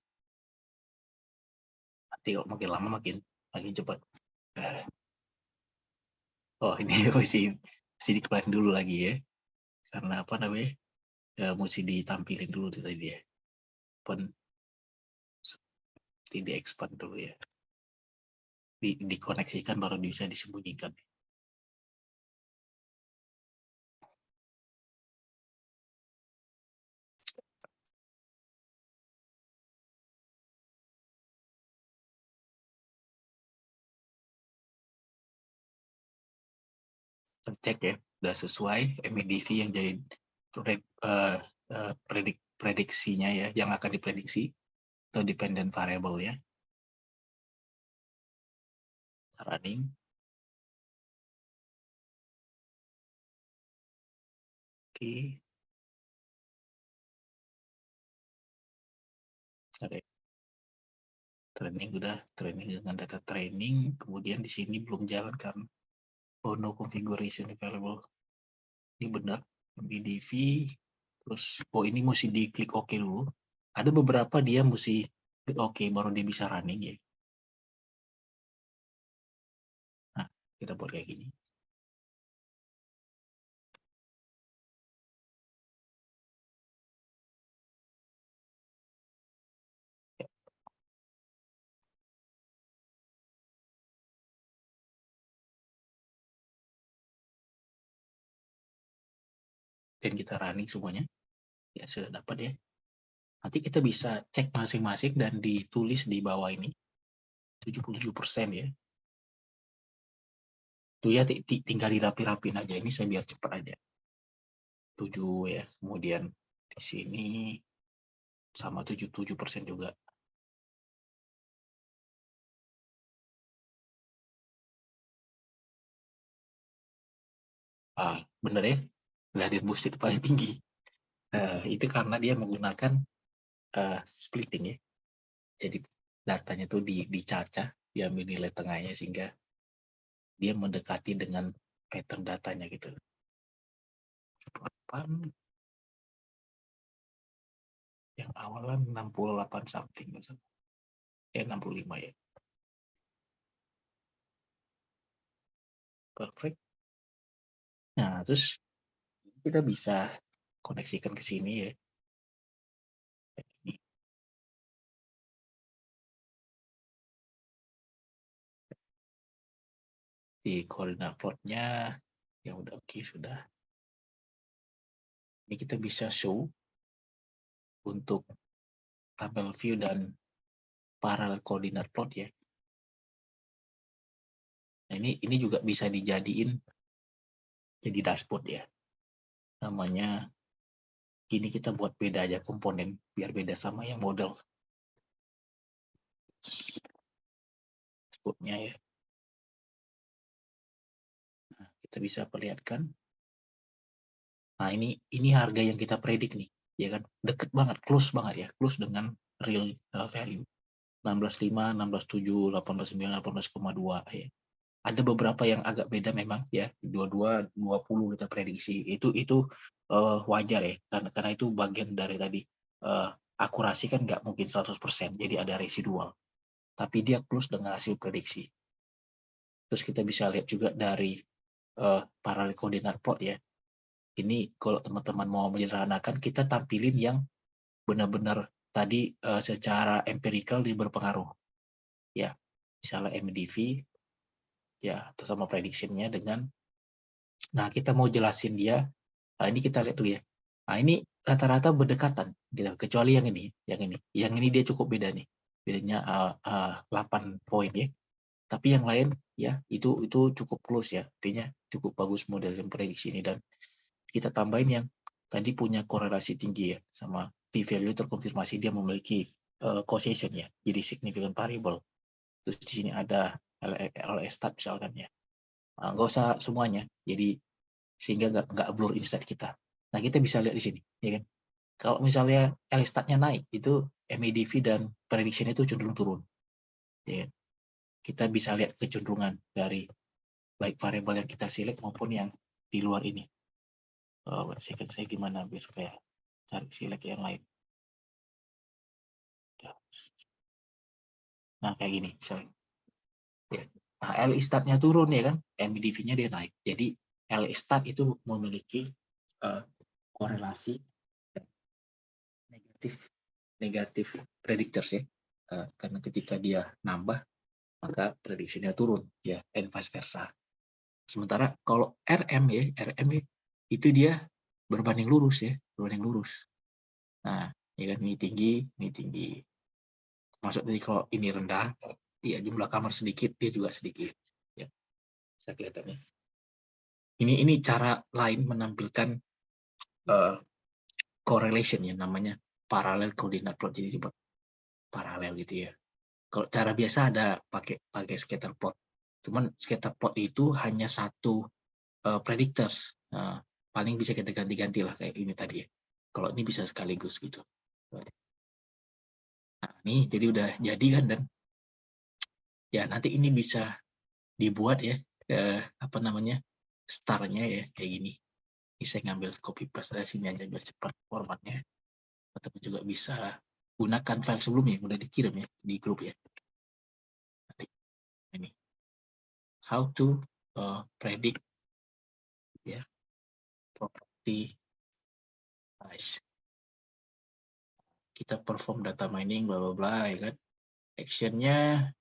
Nanti kalau makin lama makin cepat. Oh ini mesti dikeluarin dulu lagi ya. Karena apa namanya? Mesti ditampilin dulu tadi ya. Mesti di-expand dulu ya. Dikoneksikan baru bisa disembunyikan. Cek ya, udah sesuai MEDV yang jadi prediksinya ya, yang akan diprediksi atau dependent variable ya. Running. Oke. Oke. Training udah, training dengan data training, kemudian di sini belum jalan kan. Oh no configuration available. Ini benar, MEDV. Terus, oh ini mesti diklik OK dulu. Ada beberapa dia mesti klik OK baru dia bisa running ya. Nah, kita buat kayak gini. Dan kita running semuanya. Ya, sudah dapat ya. Nanti kita bisa cek masing-masing dan ditulis di bawah ini. 77% ya. Itu ya tinggal dirapi-rapin aja. Ini saya biar cepat aja. 7 ya. Kemudian di sini sama 77% juga. Bener ya. Gradient boosted paling tinggi. Itu karena dia menggunakan splitting ya. Jadi datanya tuh dicacah, diambil nilai tengahnya sehingga dia mendekati dengan pattern datanya gitu. 8, yang awalan 68 something, 65 ya. Perfect. Nah, terus kita bisa koneksikan ke sini ya. Di koordinat plotnya yang udah oke sudah. Ini kita bisa show untuk tabel view dan parallel koordinat plot ya. Nah, ini juga bisa dijadiin jadi dashboard ya. namanya gini, kita buat beda aja komponen biar beda sama yang model sebutnya ya. Nah, kita bisa perlihatkan. Nah, ini harga yang kita predik nih, ya kan? Deket banget, close banget ya, close dengan real value. 16,5, 16,7, 18,9, 18,2 ya. Ada beberapa yang agak beda memang ya, 22, 20 kita prediksi. Itu wajar ya, karena itu bagian dari tadi akurasi kan nggak mungkin 100%, jadi ada residual. Tapi dia close dengan hasil prediksi. Terus kita bisa lihat juga dari parallel coordinate plot ya. Ini kalau teman-teman mau menyederhanakan, kita tampilin yang benar-benar tadi secara empirical dia berpengaruh. Ya, misalnya MDV ya, atau sama prediksinya dengan, nah kita mau jelasin dia, nah ini kita lihat dulu ya. Nah ini rata-rata berdekatan, gitu. Kecuali yang ini dia cukup beda nih, bedanya 8 poin ya. Tapi yang lain ya itu cukup close ya, artinya cukup bagus model yang prediksi ini, dan kita tambahin yang tadi punya korelasi tinggi ya, sama p-value terkonfirmasi dia memiliki causation ya, jadi significant variable. Terus di sini ada LS-stat misalkan ya. Nah, nggak usah semuanya, jadi sehingga nggak blur insight kita. Nah kita bisa lihat di sini, ya kan? Kalau misalnya LS-statnya naik, itu MEDV dan prediction itu cenderung turun. Ya kan? Kita bisa lihat kecenderungan dari baik variabel yang kita select maupun yang di luar ini. Saya gimana biar supaya cari select yang lain. Nah kayak gini misalnya. Ya. Nah LI statnya turun ya kan, MEDV-nya dia naik. Jadi LI stat itu memiliki korelasi negatif predictors ya. Karena ketika dia nambah maka prediksinya turun ya, and vice versa. Sementara kalau RM itu dia berbanding lurus ya, berbanding lurus. Nah, ya kan, ini tinggi. Maksud dari kalau ini rendah, ya jumlah kamar sedikit, dia juga sedikit. Ya, bisa kelihatannya. Ini cara lain menampilkan correlation ya, namanya parallel coordinate plot. Jadi dibuat paralel gitu ya. Kalau cara biasa ada pakai scatter plot. Cuman scatter plot itu hanya satu predictors. Paling bisa kita ganti-ganti lah kayak ini tadi ya. Kalau ini bisa sekaligus gitu. Nah, ini jadi udah jadi kan, dan ya nanti ini bisa dibuat ya starnya ya kayak gini. Ini saya ngambil copy paste dari sini aja biar cepat formatnya. Atau juga bisa gunakan file sebelumnya yang udah dikirim ya di grup ya. Nanti ini how to predict ya property price. Kita perform data mining bla bla bla ya kan. Actionnya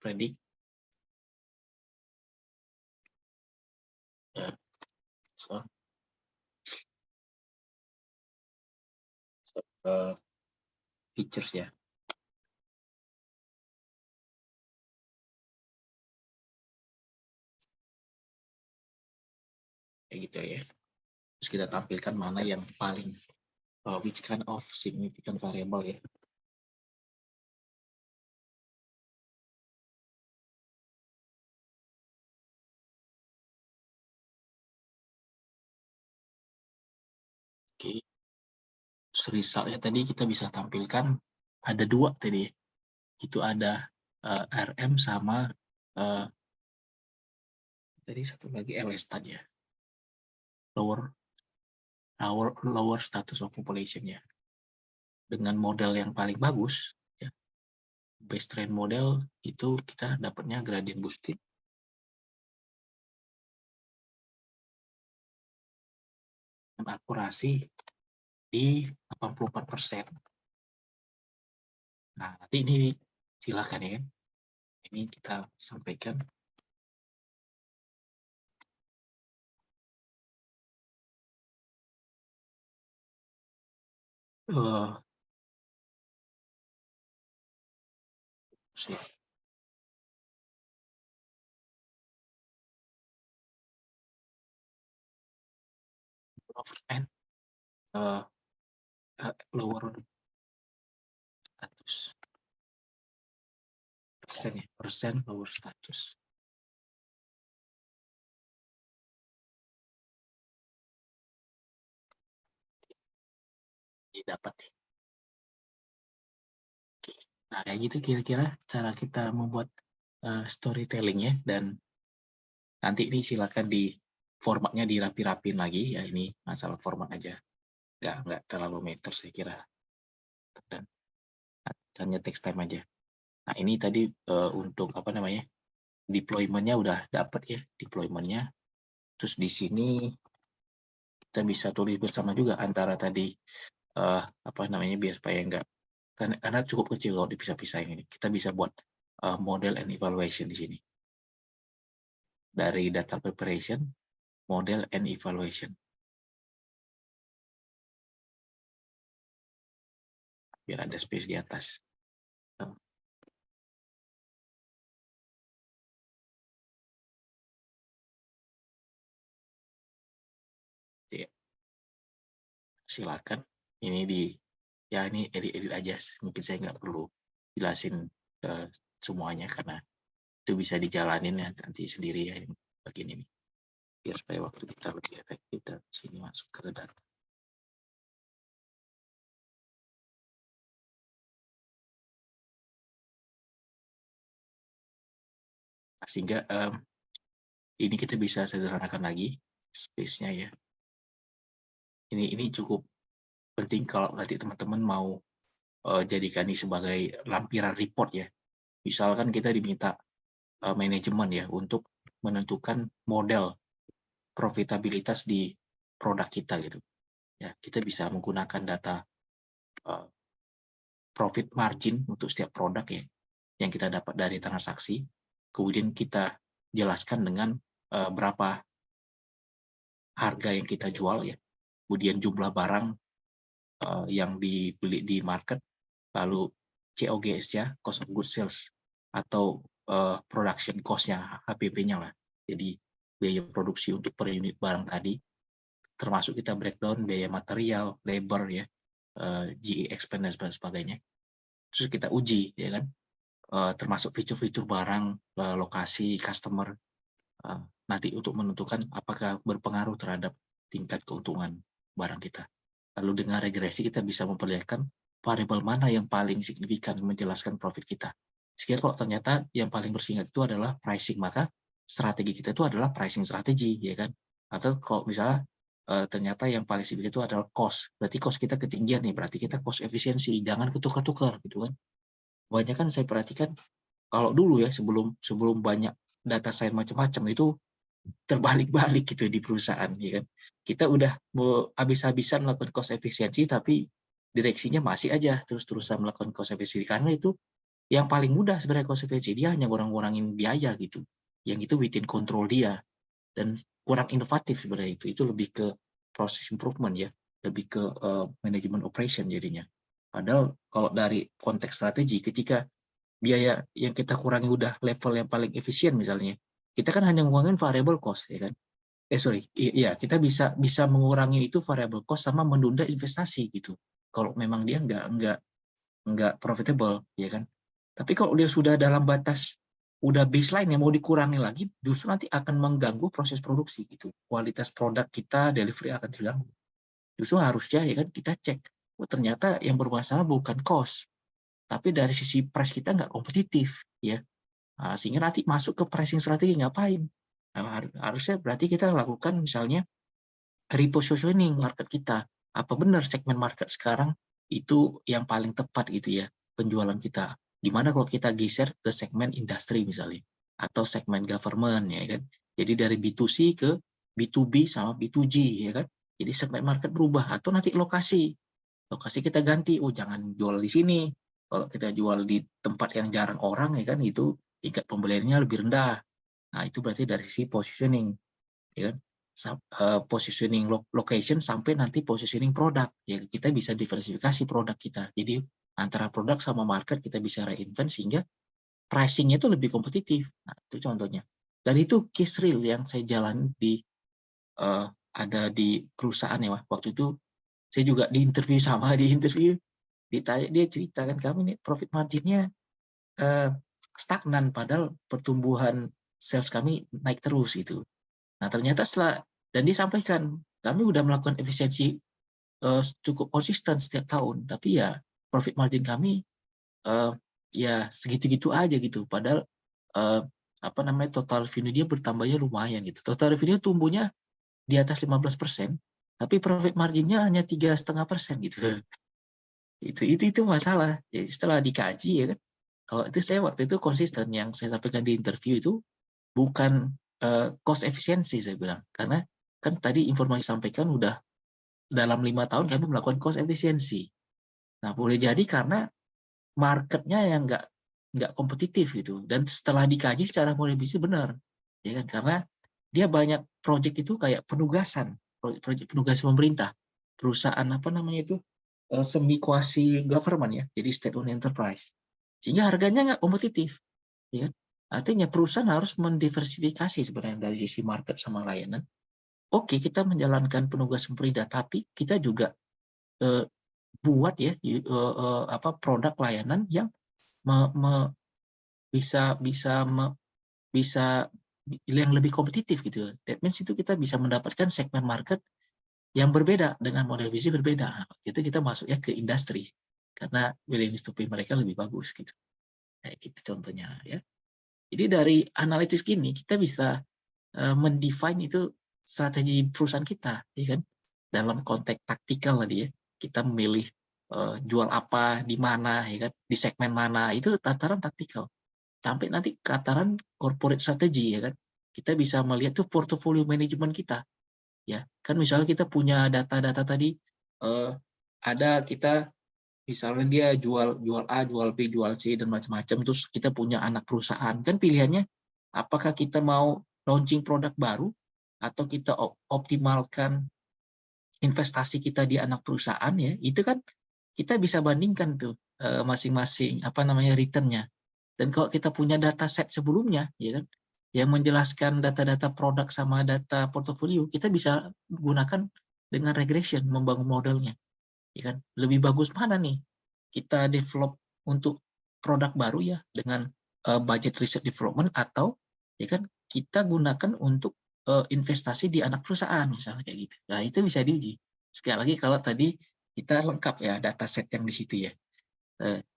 predict features ya. Kayak gitu ya. Terus kita tampilkan mana yang paling which kind of significant variable ya. Oke. Resultnya tadi kita bisa tampilkan ada 2 tadi. Itu ada RM sama tadi satu lagi LS tadi ya. Lower status of population ya. Dengan model yang paling bagus ya, base trend model itu kita dapatnya gradient boosted dengan akurasi di 84%. Nah, nanti ini silakan ya. Ini kita sampaikan. profit and lower status persen ya, persen lower status. Dapat. Nah, kayak gitu kira-kira cara kita membuat storytelling ya, dan nanti ini silakan di formatnya dirapi-rapin lagi ya, ini masalah format aja, nggak terlalu meter saya kira, dan hanya text time aja. Nah, ini tadi untuk apa namanya, deployment-nya udah dapat ya, deployment-nya. Terus di sini kita bisa tulis bersama juga antara tadi apa namanya, biar supaya enggak, karena cukup kecil kalau dipisah-pisahin ini. Kita bisa buat model and evaluation di sini. Dari data preparation, model and evaluation. Biar ada space di atas. Silakan. Ini ini edit-edit aja. Mungkin saya nggak perlu jelasin semuanya karena itu bisa dijalanin ya nanti sendiri ya, bagian ini. Biar supaya waktu kita lebih efektif dan sini masuk ke data. Sehingga ini kita bisa sederhanakan lagi space-nya ya. Ini cukup penting kalau nanti teman-teman mau jadikan ini sebagai lampiran report ya. Misalkan kita diminta manajemen ya untuk menentukan model profitabilitas di produk kita gitu. Ya, kita bisa menggunakan data profit margin untuk setiap produk ya yang kita dapat dari transaksi. Kemudian kita jelaskan dengan berapa harga yang kita jual ya. Kemudian jumlah barang yang dibeli di market, lalu COGS ya, cost of goods sales, atau production cost-nya, HPP-nya lah. Jadi biaya produksi untuk per unit barang tadi, termasuk kita breakdown biaya material, labor ya, GE expense dan sebagainya. Terus kita uji ya kan, termasuk fitur-fitur barang, lokasi, customer, nanti untuk menentukan apakah berpengaruh terhadap tingkat keuntungan barang kita. Lalu dengan regresi kita bisa memperlihatkan variabel mana yang paling signifikan menjelaskan profit kita. Sehingga kalau ternyata yang paling bersingkat itu adalah pricing, maka strategi kita itu adalah pricing strategi, ya kan? Atau kalau misalnya ternyata yang paling signifikan itu adalah cost, berarti cost kita ketinggian nih, berarti kita cost efisiensi, jangan ketukar-tukar gitu kan. Banyak kan saya perhatikan kalau dulu ya sebelum banyak data science macam-macam itu terbalik-balik gitu di perusahaan ya kan. Kita udah habis-habisan melakukan cost efisiensi tapi direksinya masih aja terus-terusan melakukan cost efisiensi karena itu yang paling mudah sebenarnya cost efisiensi, dia hanya ngurang-ngurangin biaya gitu. Yang itu within control dia dan kurang inovatif sebenarnya itu lebih ke process improvement ya, lebih ke manajemen operation jadinya. Padahal kalau dari konteks strategi ketika biaya yang kita kurangi udah level yang paling efisien misalnya, kita kan hanya mengurangin variable cost ya kan. Kita bisa mengurangi itu variable cost sama menunda investasi gitu. Kalau memang dia nggak profitable ya kan. Tapi kalau dia sudah dalam batas udah baseline yang mau dikurangi lagi, justru nanti akan mengganggu proses produksi gitu. Kualitas produk kita, delivery akan terganggu. Justru harusnya ya kan kita cek, oh ternyata yang bermasalah bukan cost, tapi dari sisi price kita nggak kompetitif ya. Nah, sehingga nanti masuk ke pricing strategi ngapain? Nah, harusnya berarti kita lakukan misalnya repositioning market kita. Apa benar segmen market sekarang itu yang paling tepat gitu ya penjualan kita? Gimana kalau kita geser ke segmen industri misalnya atau segmen government ya kan? Jadi dari B2C ke B2B sama B2G ya kan? Jadi segmen market berubah atau nanti lokasi kita ganti. Oh jangan jual di sini. Kalau kita jual di tempat yang jarang orang ya kan itu tingkat pembeliannya lebih rendah. Nah itu berarti dari sisi positioning ya kan? Positioning location sampai nanti positioning produk ya, kita bisa diversifikasi produk kita, jadi antara produk sama market kita bisa reinvent sehingga pricing-nya itu lebih kompetitif. Nah itu contohnya, dan itu case real yang saya jalan di ada di perusahaan ya, waktu itu saya juga di interview ditanya, dia ceritakan kami nih profit marginnya stagnan padahal pertumbuhan sales kami naik terus gitu. Nah ternyata dan dia sampaikan kami udah melakukan efisiensi cukup konsisten setiap tahun, tapi ya profit margin kami ya segitu-gitu aja gitu. Padahal total revenue dia bertambahnya lumayan gitu. Total revenue tumbuhnya di atas 15%, tapi profit marginnya hanya 3,5% gitu. Itu masalah. Jadi setelah dikaji ya kan, kalau itu saya waktu itu konsisten yang saya sampaikan di interview itu bukan cost efisiensi saya bilang, karena kan tadi informasi sampaikan udah dalam 5 tahun kami melakukan cost efisiensi. Nah boleh jadi karena marketnya yang nggak kompetitif gitu, dan setelah dikaji secara model bisnis benar, ya kan, karena dia banyak proyek itu kayak penugasan pemerintah, perusahaan itu semi kuasi government ya, jadi state owned enterprise, sehingga harganya nggak kompetitif, ya kan? Artinya perusahaan harus mendiversifikasi sebenarnya dari sisi market sama layanan. Oke, kita menjalankan penugasan pemerintah, tapi kita juga buat ya produk layanan yang bisa yang lebih kompetitif gitu. That means itu kita bisa mendapatkan segmen market yang berbeda dengan model bisnis berbeda. Nah, itu kita masuk ya ke industri karena willingness to pay mereka lebih bagus gitu. Kayak gitu contohnya ya. Jadi dari analitis gini kita bisa mendefine itu strategi perusahaan kita, ya kan? Dalam konteks taktikal tadi ya. Kita memilih jual apa, di mana, ya kan? Di segmen mana, itu tataran taktikal. Sampai nanti ke tataran corporate strategy, ya kan? Kita bisa melihat tuh portofolio manajemen kita. Ya, kan misalnya kita punya data-data tadi, ada kita misalnya dia jual A, jual B, jual C dan macam-macam, terus kita punya anak perusahaan, kan pilihannya apakah kita mau launching produk baru atau kita optimalkan investasi kita di anak perusahaan ya, itu kan kita bisa bandingkan tuh masing-masing return-nya. Dan kalau kita punya data set sebelumnya, ya kan, yang menjelaskan data-data produk sama data portofolio, kita bisa gunakan dengan regression membangun modelnya, ya kan. Lebih bagus mana nih kita develop untuk produk baru ya dengan budget research development, atau ya kan kita gunakan untuk investasi di anak perusahaan misalnya kayak gitu. Nah itu bisa diuji. Sekali lagi kalau tadi kita lengkap ya data set yang di situ ya.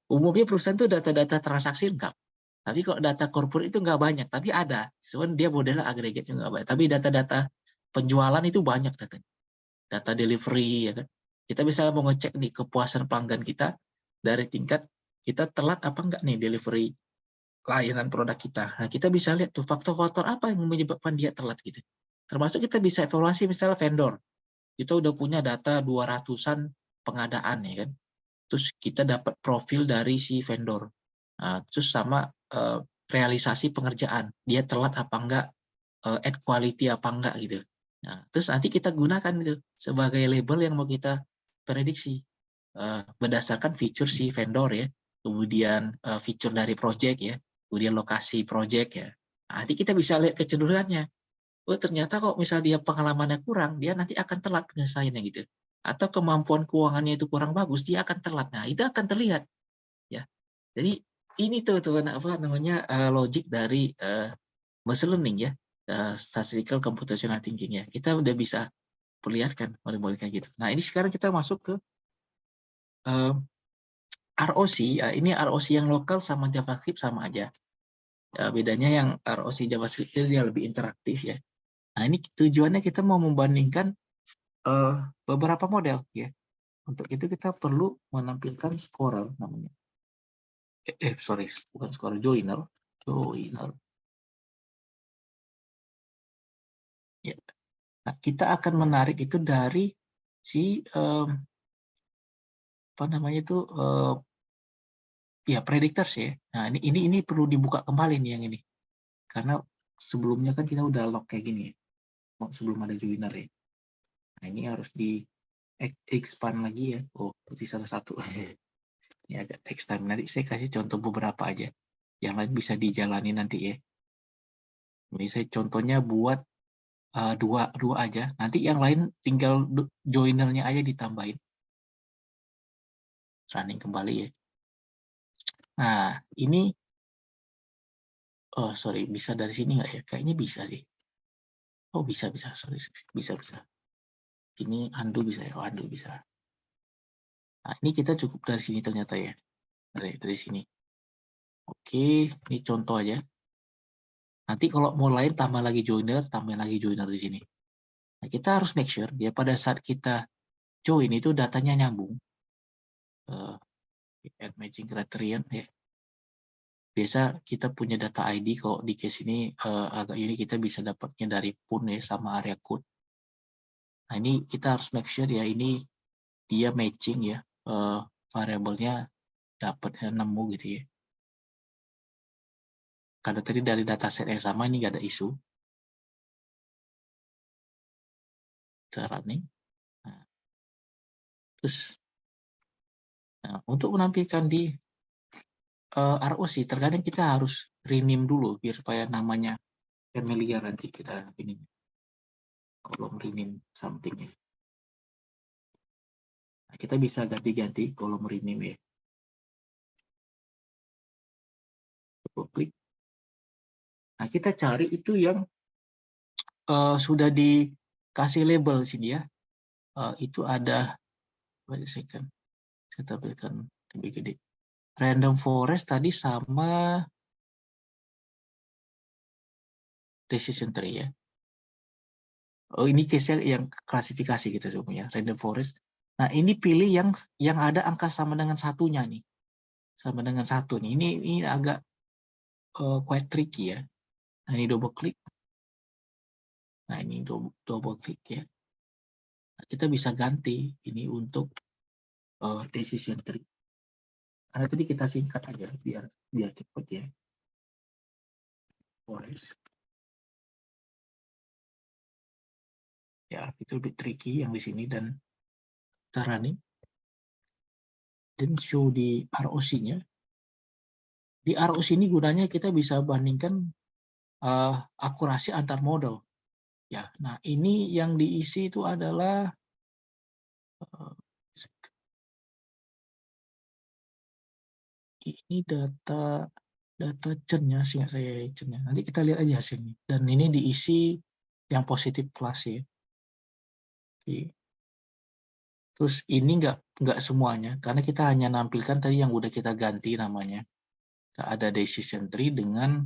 Umumnya perusahaan itu data-data transaksi lengkap. Tapi kalau data corporate itu nggak banyak, tapi ada. Cuman dia modelnya agregat juga nggak banyak. Tapi data-data penjualan itu banyak datanya. Data delivery, ya kan. Kita bisa mau ngecek nih kepuasan pelanggan kita dari tingkat kita telat apa enggak nih delivery layanan produk kita. Nah, kita bisa lihat tuh faktor-faktor apa yang menyebabkan dia telat gitu. Termasuk kita bisa evaluasi misalnya vendor. Kita udah punya data 200-an pengadaan ya kan. Terus kita dapat profil dari si vendor. Nah, terus sama realisasi pengerjaan. Dia telat apa enggak, add quality apa enggak gitu. Nah, terus nanti kita gunakan itu sebagai label yang mau kita prediksi berdasarkan feature si vendor ya, kemudian feature dari project ya, kemudian lokasi project ya. Nah, nanti kita bisa lihat kecenderungannya. Oh ternyata kok misal dia pengalamannya kurang, dia nanti akan telat penyelesaiannya gitu. Atau kemampuan keuangannya itu kurang bagus, dia akan telat. Nah itu akan terlihat ya. Jadi ini tuh logik dari machine learning ya, statistical computational thinking ya. Kita udah bisa perlihatkan model-model kayak gitu. Nah ini sekarang kita masuk ke ROC. Ini ROC yang lokal sama JavaScript sama aja. Bedanya yang ROC JavaScript itu dia lebih interaktif ya. Nah ini tujuannya kita mau membandingkan beberapa model ya. Untuk itu kita perlu menampilkan scorer namanya. Sorry, bukan scorer, joiner. Ya. Nah, kita akan menarik itu dari si ya predictors ya. Nah, ini perlu dibuka kembali nih yang ini. Karena sebelumnya kan kita udah lock kayak gini ya. Sebelum ada joiner ya. Nah, ini harus di expand lagi ya. Oh, berarti satu-satu. Ini agak text time. Nanti saya kasih contoh beberapa aja. Yang lain bisa dijalani nanti ya. Ini saya contohnya buat dua aja. Nanti yang lain tinggal joinernya aja ditambahin. Running kembali ya. Nah, ini sorry, bisa dari sini nggak ya? Kayaknya bisa sih. Oh, bisa, sorry. Bisa. Ini undo bisa ya, undo bisa. Nah, ini kita cukup dari sini ternyata ya. Dari sini. Oke, ini contoh aja. Nanti kalau mau lain tambah lagi joiner di sini. Nah, kita harus make sure ya pada saat kita join itu datanya nyambung. Add matching criterion ya. Biasa kita punya data ID, kalau di case ini agak unik, kita bisa dapatnya dari pun ya sama area code. Nah, ini kita harus make sure ya ini dia matching ya, variabelnya dapatnya nemu gitu ya. Karena tadi dari dataset yang sama ini nggak ada isu. Kita running. Nah, terus untuk menampilkan di ROC, terkadang kita harus rename dulu biar supaya namanya familiar nanti kita ini kolom rename something ya. Nah, kita bisa ganti-ganti kolom rename ya. Double klik. Nah, kita cari itu yang sudah dikasih label sini ya. Itu ada, wait a second, saya tampilkan lebih gede. Random forest tadi sama decision tree ya. Oh, ini case yang klasifikasi gitu sebenarnya, random forest. Nah, ini pilih yang ada angka sama dengan satunya nih. Sama dengan satu nih. Ini agak quite tricky ya. Nah, ini double klik. Nah, ini double klik ya. Nah, kita bisa ganti ini untuk decision tree. Karena tadi kita singkat aja biar cepat ya. Forest. Ya, itu lebih tricky yang di sini, dan kita running. Dan show di ROC-nya. Di ROC ini gunanya kita bisa bandingkan akurasi antar model. Ya, nah ini yang diisi itu adalah ini data cennya, sehingga saya cennya. Nanti kita lihat aja hasilnya. Dan ini diisi yang positif kelas ya. Oke. Terus ini nggak semuanya, karena kita hanya nampilkan tadi yang udah kita ganti namanya. Ada decision tree dengan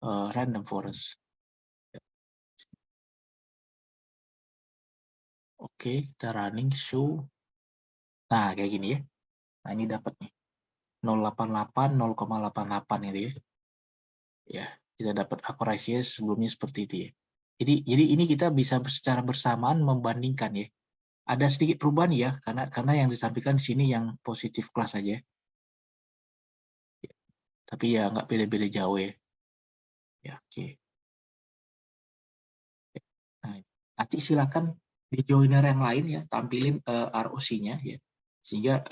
random forest. Oke, kita running show. Nah, kayak gini ya. Nah, ini dapat nih. 088, 0,88 ini ya. Ya, kita dapat akurasinya sebelumnya seperti itu ya. Jadi ini kita bisa secara bersamaan membandingkan ya. Ada sedikit perubahan ya, karena yang ditampilkan di sini yang positif kelas saja. Ya, tapi ya nggak beda-beda jauh ya. Ya, oke. Nah, nanti silakan di joiner yang lain ya, tampilin ROC-nya ya. Sehingga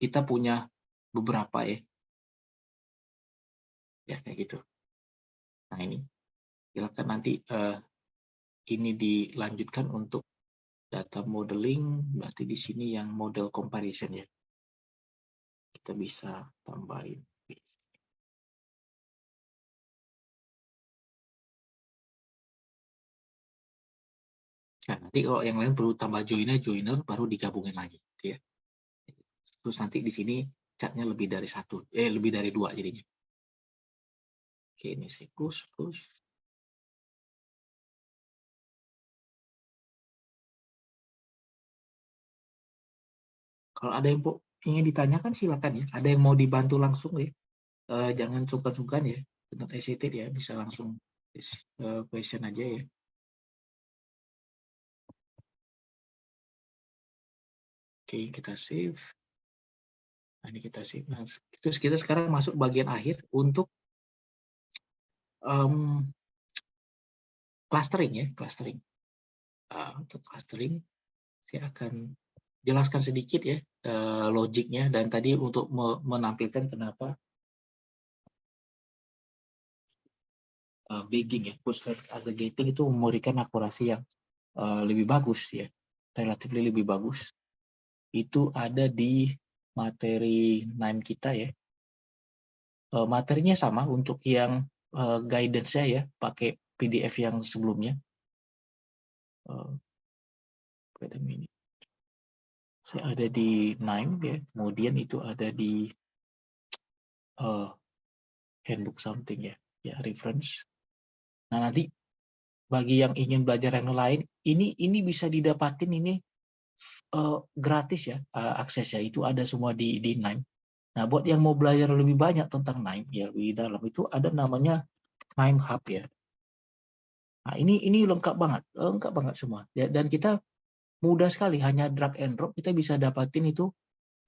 kita punya beberapa ya. Ya, kayak gitu. Nah, ini silakan nanti ini dilanjutkan untuk data modeling, berarti di sini yang model comparison ya. Kita bisa tambahin. Nah, nanti kalau yang lain perlu tambah joiner baru digabungin lagi, gitu ya. Terus nanti di sini catnya lebih dari lebih dari 2 jadinya. Oke, ini saya close. Kalau ada yang ingin ditanyakan silakan ya. Ada yang mau dibantu langsung ya. Jangan sungkan-sungkan ya. Not hesitate ya, bisa langsung question aja ya. Oke, kita save. Nah, ini kita save. Nah, terus kita sekarang masuk bagian akhir untuk clustering ya, clustering. Untuk clustering, saya akan jelaskan sedikit ya logiknya, dan tadi untuk menampilkan kenapa bagging ya, bootstrap aggregating itu memberikan akurasi yang lebih bagus ya, relatif lebih bagus. Itu ada di materi NIME kita ya. Materinya sama untuk yang guidance-nya ya, pakai PDF yang sebelumnya. Saya ada di NIME ya, kemudian itu ada di handbook something ya reference. Nah nanti bagi yang ingin belajar yang lain, ini bisa didapatin ini gratis ya, aksesnya itu ada semua di NIME. Nah buat yang mau belajar lebih banyak tentang NIME ya lebih dalam itu ada namanya NIME Hub ya. Nah ini lengkap banget semua ya, dan kita mudah sekali, hanya drag and drop kita bisa dapatin itu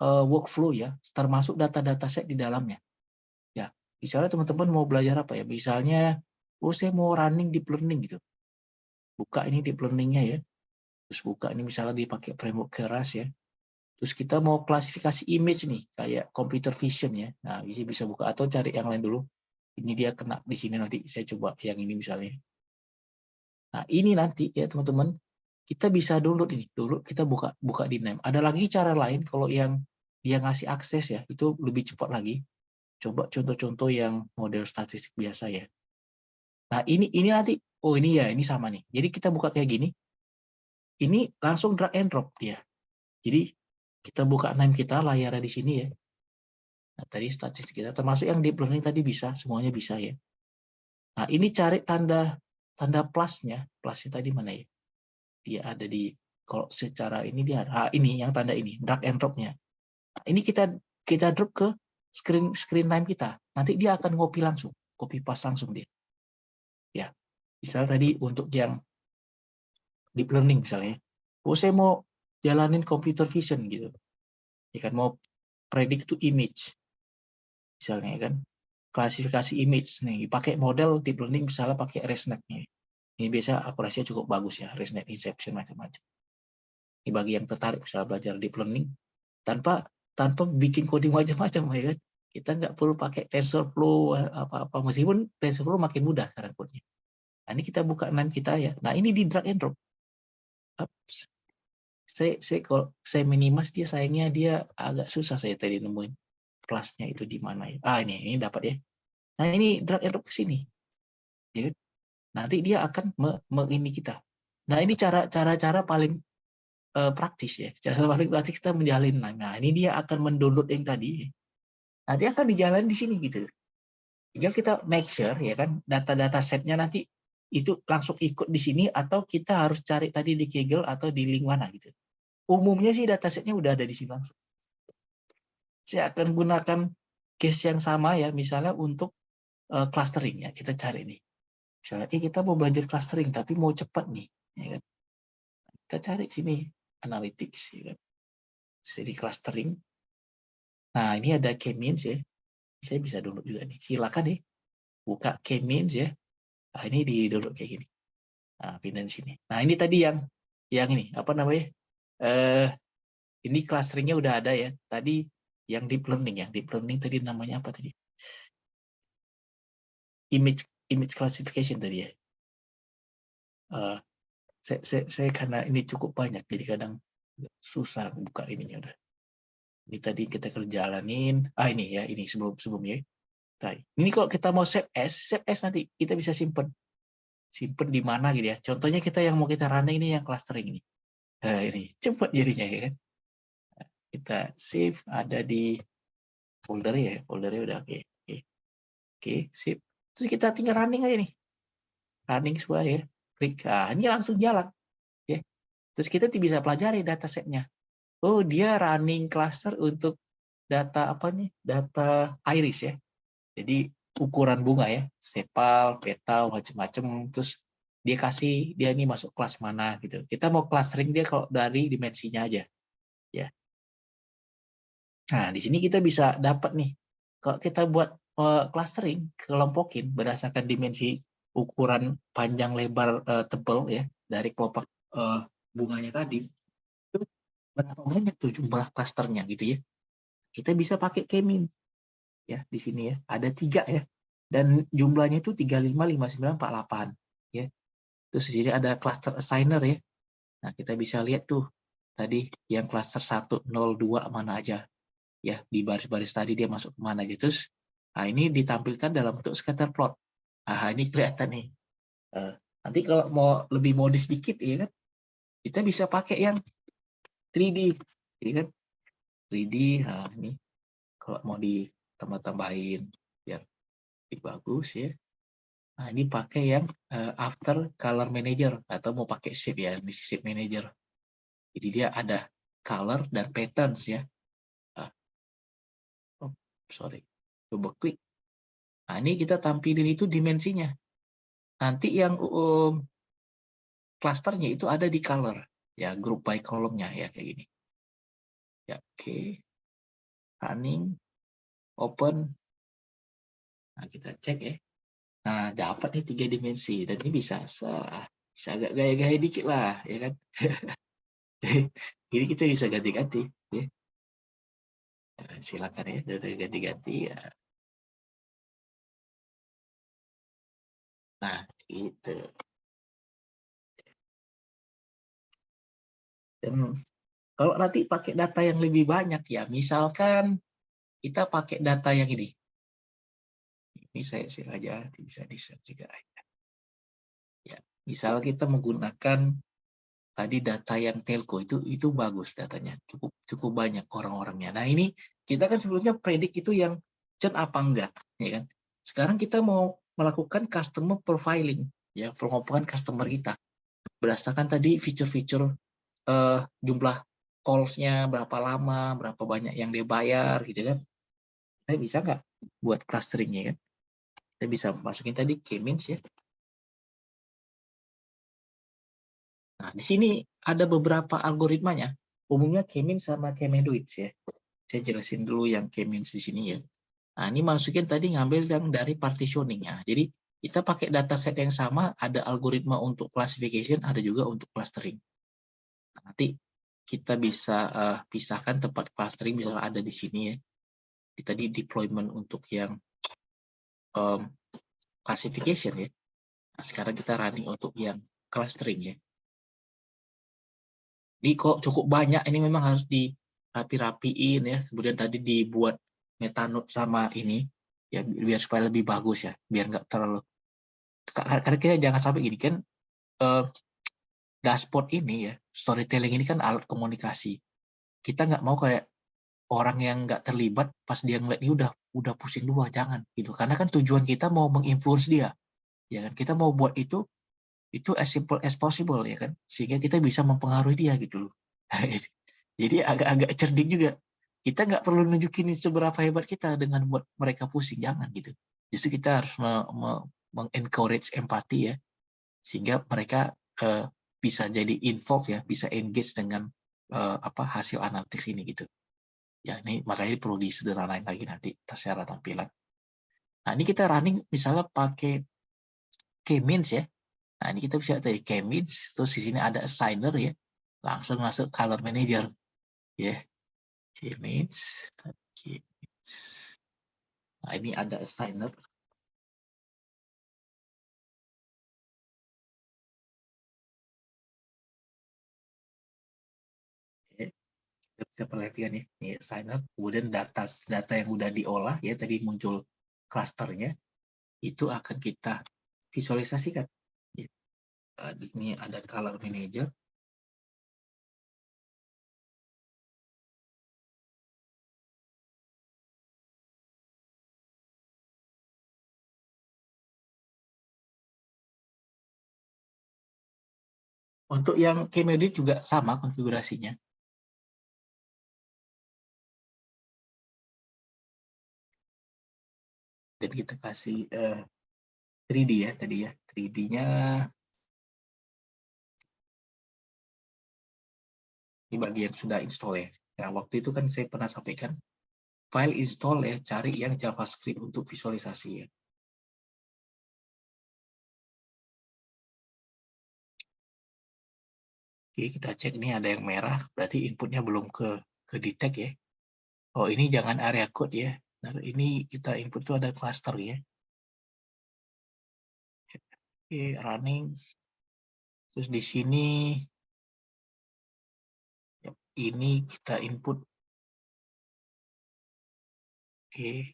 workflow ya, termasuk data-data set di dalamnya. Ya, misalnya teman-teman mau belajar apa ya? Misalnya, saya mau running deep learning gitu. Buka ini deep learning-nya ya. Terus buka ini misalnya dipakai framework Keras ya. Terus kita mau klasifikasi image nih, kayak computer vision ya. Nah, ini bisa buka atau cari yang lain dulu. Ini dia kena di sini, nanti saya coba yang ini misalnya. Nah, ini nanti ya teman-teman, kita bisa download ini. Dulu kita buka di NIME. Ada lagi cara lain kalau yang dia ngasih akses ya, itu lebih cepat lagi. Coba contoh-contoh yang model statistik biasa ya. Nah, ini nanti, ini sama nih. Jadi kita buka kayak gini. Ini langsung drag and drop dia. Jadi kita buka NIME kita, layarnya di sini ya. Nah, tadi statistik kita, termasuk yang deep learning tadi bisa, semuanya bisa ya. Nah, ini cari tanda plusnya. Plusnya tadi mana ya? Dia ada di, kalau secara ini dia, ini yang tanda ini, drag and drop-nya. Nah, ini kita drop ke screen NIME kita. Nanti dia akan copy paste langsung dia. Ya, misalnya tadi untuk yang deep learning misalnya, saya mau jalanin computer vision gitu, ya kan, mau predict to image, misalnya kan, klasifikasi image nih, pakai model deep learning misalnya pakai ResNet nih, ini biasa akurasinya cukup bagus ya, ResNet Inception macam-macam. Ini bagi yang tertarik misalnya belajar deep learning tanpa bikin coding macam-macam ya kan, kita nggak perlu pakai TensorFlow apa-apa, meskipun TensorFlow makin mudah sekarang codenya. Nah, ini kita buka NIME kita ya. Nah, ini di drag and drop. Kalau saya minimas dia, sayangnya dia agak susah saya tadi nemuin kelasnya itu di mana ya. Ini dapat ya. Nah, ini drag and drop ke sini. Ya, nanti dia akan ini kita. Nah, ini cara paling praktis ya. Cara paling praktis kita menjalin. Nah, ini dia akan mendownload yang tadi. Nanti akan dijalani di sini gitu. Tinggal kita make sure ya kan, data-data setnya nanti itu langsung ikut di sini, atau kita harus cari tadi di Kaggle atau di link mana gitu. Umumnya sih datasetnya udah ada di sini langsung. Saya akan gunakan case yang sama ya, misalnya untuk clustering ya, kita cari nih. Misalnya kita mau belajar clustering tapi mau cepat nih, ya kan? Kita cari sini analytics ya kan. Jadi clustering. Nah, ini ada k-means ya. Saya bisa download juga nih. Silakan nih buka k-means ya. Nah, ini di download kayak gini. Nah, pindah di sini. Nah, ini tadi yang ini apa namanya? Ini clusteringnya udah ada ya. Tadi yang deep learning ya. Deep learning tadi namanya apa tadi? Image classification tadi ya. Saya karena ini cukup banyak, jadi kadang susah buka ininya udah. Ini tadi kita kerjalanin. Ini ya, ini sebelumnya. Nah, ini kalau kita mau save as nanti kita bisa simpen di mana gitu ya. Contohnya kita yang mau kita running ini yang clustering ini. Nah, ini cepat jadinya ya kan. Kita save, ada di foldernya udah oke. Sip. Terus kita tinggal running aja nih. Running semua ya. Klik, ini langsung jalan. Ya. Terus kita bisa pelajari datasetnya. Oh, dia running cluster untuk data apa nih? Data iris ya. Jadi ukuran bunga ya, sepal, petal, macam-macam. Terus dia ini masuk kelas mana gitu. Kita mau clustering dia kalau dari dimensinya aja. Ya. Nah, di sini kita bisa dapat nih. Kalau kita buat clustering, kelompokin berdasarkan dimensi ukuran panjang, lebar, tebal ya dari kelompok bunganya tadi. Itu berapa banyak tuh jumlah klasternya gitu ya. Kita bisa pakai k-means ya di sini ya. Ada 3 ya. dan jumlahnya itu 35, 59, 48 ya. Terus di sini ada cluster assigner ya. Nah, kita bisa lihat tuh tadi yang cluster 1, 0, 2 mana aja ya, di baris-baris tadi dia masuk ke mana aja. Terus nah ini ditampilkan dalam bentuk scatter plot. Nah, ini kelihatan nih. Nanti kalau mau lebih modis dikit ya kan, kita bisa pakai yang 3D. Jadi kan 3D, nah ini kalau mau ditambah-tambahin biar lebih bagus ya. Nah, ini pakai yang after color manager atau mau pakai shape ya, ini shape manager. Jadi dia ada color dan patterns ya. Oh, sorry. Coba klik. Nah, ini kita tampilin itu dimensinya. Nanti yang klasternya itu ada di color. Ya, group by column-nya ya kayak gini. Ya, oke. Running, open. Nah, kita cek ya. Nah, dapat nih 3 dimensi dan ini bisa agak gaya-gaya dikit lah, ya kan? Jadi kita bisa ganti-ganti ya. Nah, silakan ya, dari ganti-ganti ya. Nah, itu. Dan kalau nanti pakai data yang lebih banyak ya, misalkan kita pakai data yang ini. Ini saya share aja, bisa di-share juga. Ya, misal kita menggunakan tadi data yang telco itu bagus datanya, cukup banyak orang-orangnya. Nah, ini kita kan sebelumnya predik itu yang churn apa enggak, ya kan? Sekarang kita mau melakukan customer profiling, ya, pengelompokan customer kita berdasarkan tadi fitur-fitur jumlah calls-nya berapa lama, berapa banyak yang dia bayar gitu kan. Saya bisa nggak buat clustering-nya kan? Saya bisa masukin tadi K-means ya. Nah, di sini ada beberapa algoritmanya. Umumnya K-means sama K-means ya. Saya jelasin dulu yang K-means di sini ya. Nah, ini masukin tadi ngambil yang dari partitioning ya. Jadi kita pakai dataset yang sama, ada algoritma untuk classification, ada juga untuk clustering. Nah, nanti kita bisa pisahkan tempat clustering misalnya ada di sini ya. Tadi deployment untuk yang classification ya. Nah, sekarang kita running untuk yang clustering ya. Ini kok cukup banyak, ini memang harus dirapi-rapiin ya. Kemudian tadi dibuat metanode sama ini ya biar supaya lebih bagus ya, biar nggak terlalu. Karena kita jangan sampai gini kan, dashboard ini ya, storytelling ini kan alat komunikasi. Kita nggak mau kayak orang yang nggak terlibat pas dia ngeliat ini udah pusing dua, jangan gitu. Karena kan tujuan kita mau menginfluence dia, ya kan. Kita mau buat itu as simple as possible ya kan, sehingga kita bisa mempengaruhi dia gitu loh. Jadi agak-agak cerdik juga. Kita nggak perlu nunjukin seberapa hebat kita dengan buat mereka pusing, jangan gitu. Justru kita harus mengencourage empati ya, sehingga mereka bisa jadi involved ya, bisa engage dengan hasil analitik ini gitu. Ya ini makanya perlu disederhanain lagi nanti secara tampilan. Nah ini kita running misalnya pakai K-means ya. Nah ini kita bisa dari K-means, terus di sini ada assigner ya, langsung masuk color manager ya. K-means. Nah ini ada assigner. Kita bisa perhatikan ya, ini assigner. Kemudian data yang udah diolah ya, tadi muncul klasternya, itu akan kita visualisasikan. Ini ada color manager. Untuk yang K-Media juga sama konfigurasinya. Dan kita kasih 3D ya tadi ya. 3D-nya di bagian sudah install ya. Nah, waktu itu kan saya pernah sampaikan file install ya, cari yang JavaScript untuk visualisasi ya. Oke, kita cek ini ada yang merah, berarti inputnya belum ke detect ya. Oh, ini jangan area code ya. Nah, ini kita input itu ada cluster ya. Oke, running. Terus di sini ini kita input. Oke,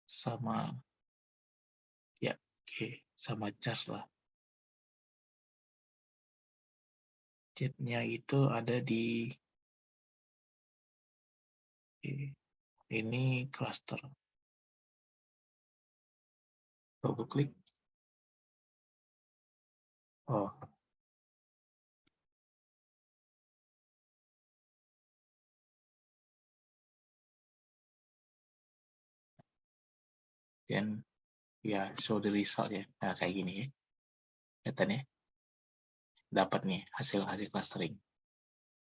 sama ya, oke, sama charge lah. Chatnya itu ada di ini cluster. Double klik. Oh, dan ya show the result ya. Nah, kayak gini ya. Kelihatan ya. Dapat nih hasil clustering.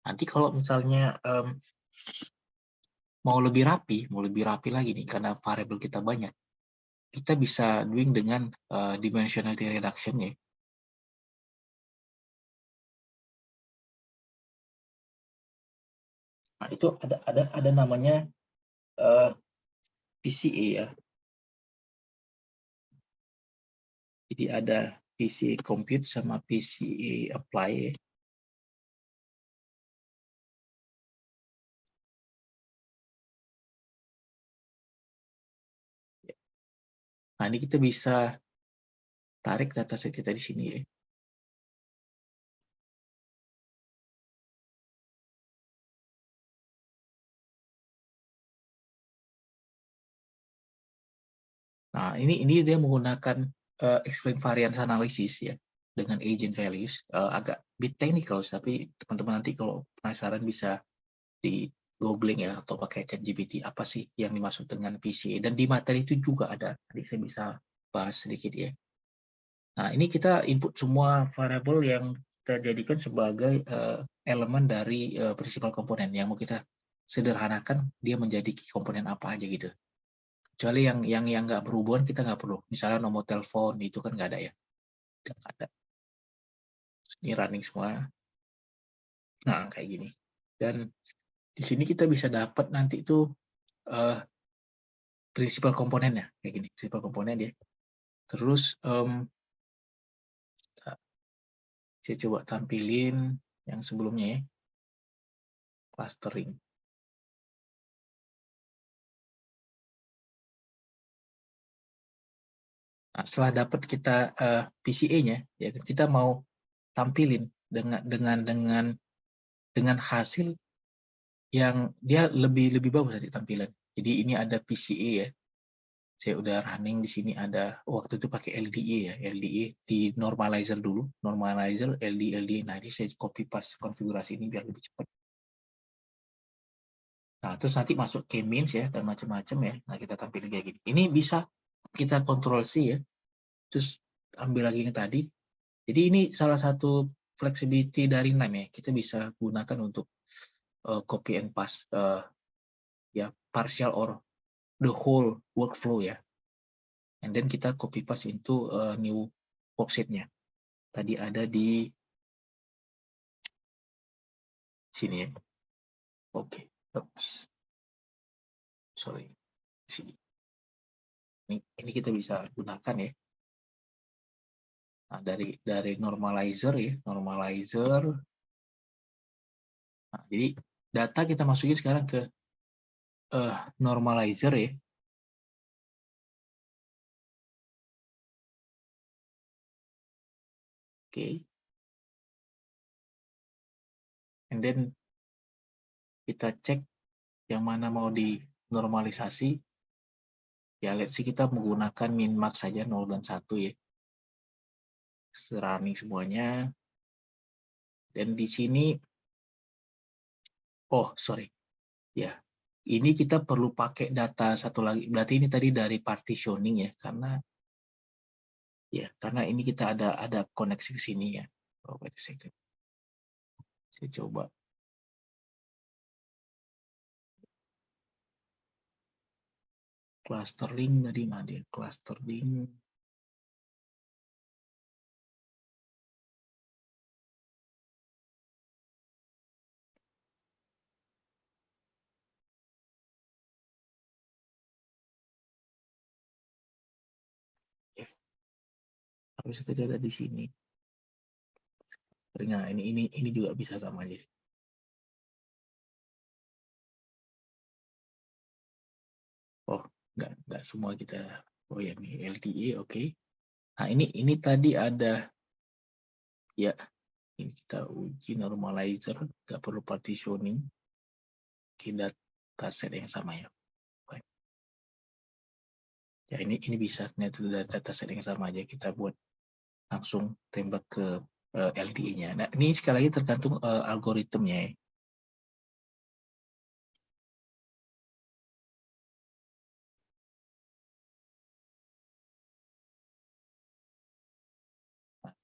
Nanti kalau misalnya mau lebih rapi lagi nih karena variabel kita banyak, kita bisa doing dengan dimensionality reduction ya. Nah, itu ada namanya PCA ya. Jadi ada PCA compute sama PCA apply ya. Nah, ini kita bisa tarik dataset kita di sini ya. Nah, ini dia menggunakan explain variance analysis ya dengan agent values. Agak bit technical, tapi teman-teman nanti kalau penasaran bisa di googling ya atau pakai ChatGPT apa sih yang dimaksud dengan PCA, dan di materi itu juga ada. Tadi saya bisa bahas sedikit ya. Nah, ini kita input semua variabel yang kita jadikan sebagai elemen dari principal komponen yang mau kita sederhanakan dia menjadi key komponen apa aja gitu. Kecuali yang nggak berhubungan kita nggak perlu. Misalnya nomor telepon itu kan nggak ada ya. Nggak ada. Ini running semua. Nah, kayak gini. Dan di sini kita bisa dapat nanti itu prinsipal komponennya kayak gini, prinsipal komponen ya. Terus saya coba tampilin yang sebelumnya ya, clustering. Nah, setelah dapat kita PCA-nya, ya kita mau tampilin dengan hasil yang dia lebih bagus nanti tampilan. Jadi ini ada PCA ya. Saya udah running di sini ada waktu itu pakai LDE ya, LDE di normalizer dulu, normalizer LDE. Nah, ini saya copy paste konfigurasi ini biar lebih cepat. Nah, terus nanti masuk ke means ya dan macam-macam ya. Nah, kita tampilin kayak gini. Ini bisa kita kontrol C ya. Terus ambil lagi yang tadi. Jadi ini salah satu flexibility dari NAM ya. Kita bisa gunakan untuk copy and paste ya partial or the whole workflow ya. And then kita copy paste into new worksheet-nya. Tadi ada di sini ya. Oke. Oops. Sorry. Sini. Ini kita bisa gunakan ya. Nah, dari normalizer ya, normalizer. Nah, jadi data kita masukin sekarang ke normalizer ya. Oke. And then kita cek yang mana mau dinormalisasi. Ya, let's see kita menggunakan min max saja 0 dan 1 ya. Running semuanya. Dan di sini, oh sorry. Ya, ini kita perlu pakai data satu lagi. Berarti ini tadi dari partitioning ya, karena ini kita ada koneksi ke sini ya. Oh, wait a second. Saya coba. Clustering tadi mana dia? Clustering. bisa saja ada di sini. Nah, ini juga bisa sama aja. Oh, nggak semua kita. Oh ya, ini LTE, oke. Nah, ini tadi ada, ya, ini kita uji normalizer, nggak perlu partitioning. Kita dataset yang sama ya. Baik. Ya, ini bisa, itu dataset yang sama aja, kita buat langsung tembak ke LTE-nya. Nah, ini sekali lagi tergantung algoritmnya ya.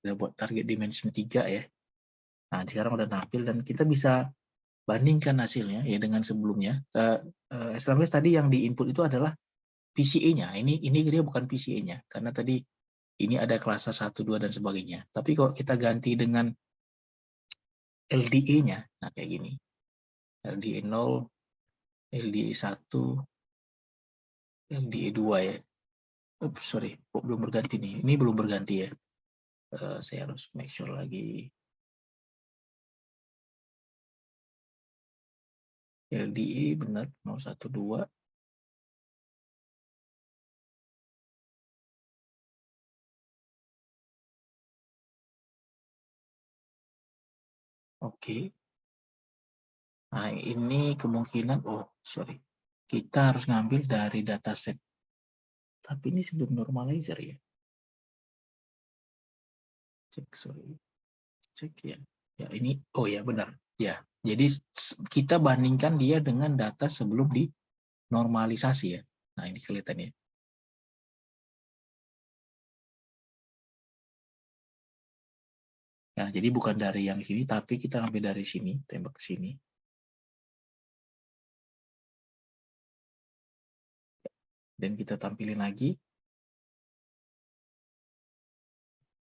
Kita buat target dimension 3 ya. Nah, sekarang udah nampil dan kita bisa bandingkan hasilnya ya dengan sebelumnya. SMS tadi yang di input itu adalah PCA-nya. Ini dia bukan PCA-nya karena tadi ini ada cluster 1, 2 dan sebagainya. Tapi kalau kita ganti dengan LDA-nya, nah kayak gini. LDA 0, LDA 1, LDA 2 ya. Oops, sorry, kok belum berganti nih. Ini belum berganti ya. Saya harus make sure lagi. LDA benar 012. Oke. Nah, ini kemungkinan, oh sorry, kita harus ngambil dari dataset. Tapi ini sebelum normalizer ya. Cek, sorry. Cek ya. Ya ini, oh ya benar. Ya, jadi kita bandingkan dia dengan data sebelum dinormalisasi ya. Nah, ini kelihatan ya. Nah, jadi bukan dari yang sini, tapi kita ambil dari sini, tembak ke sini. Dan kita tampilin lagi.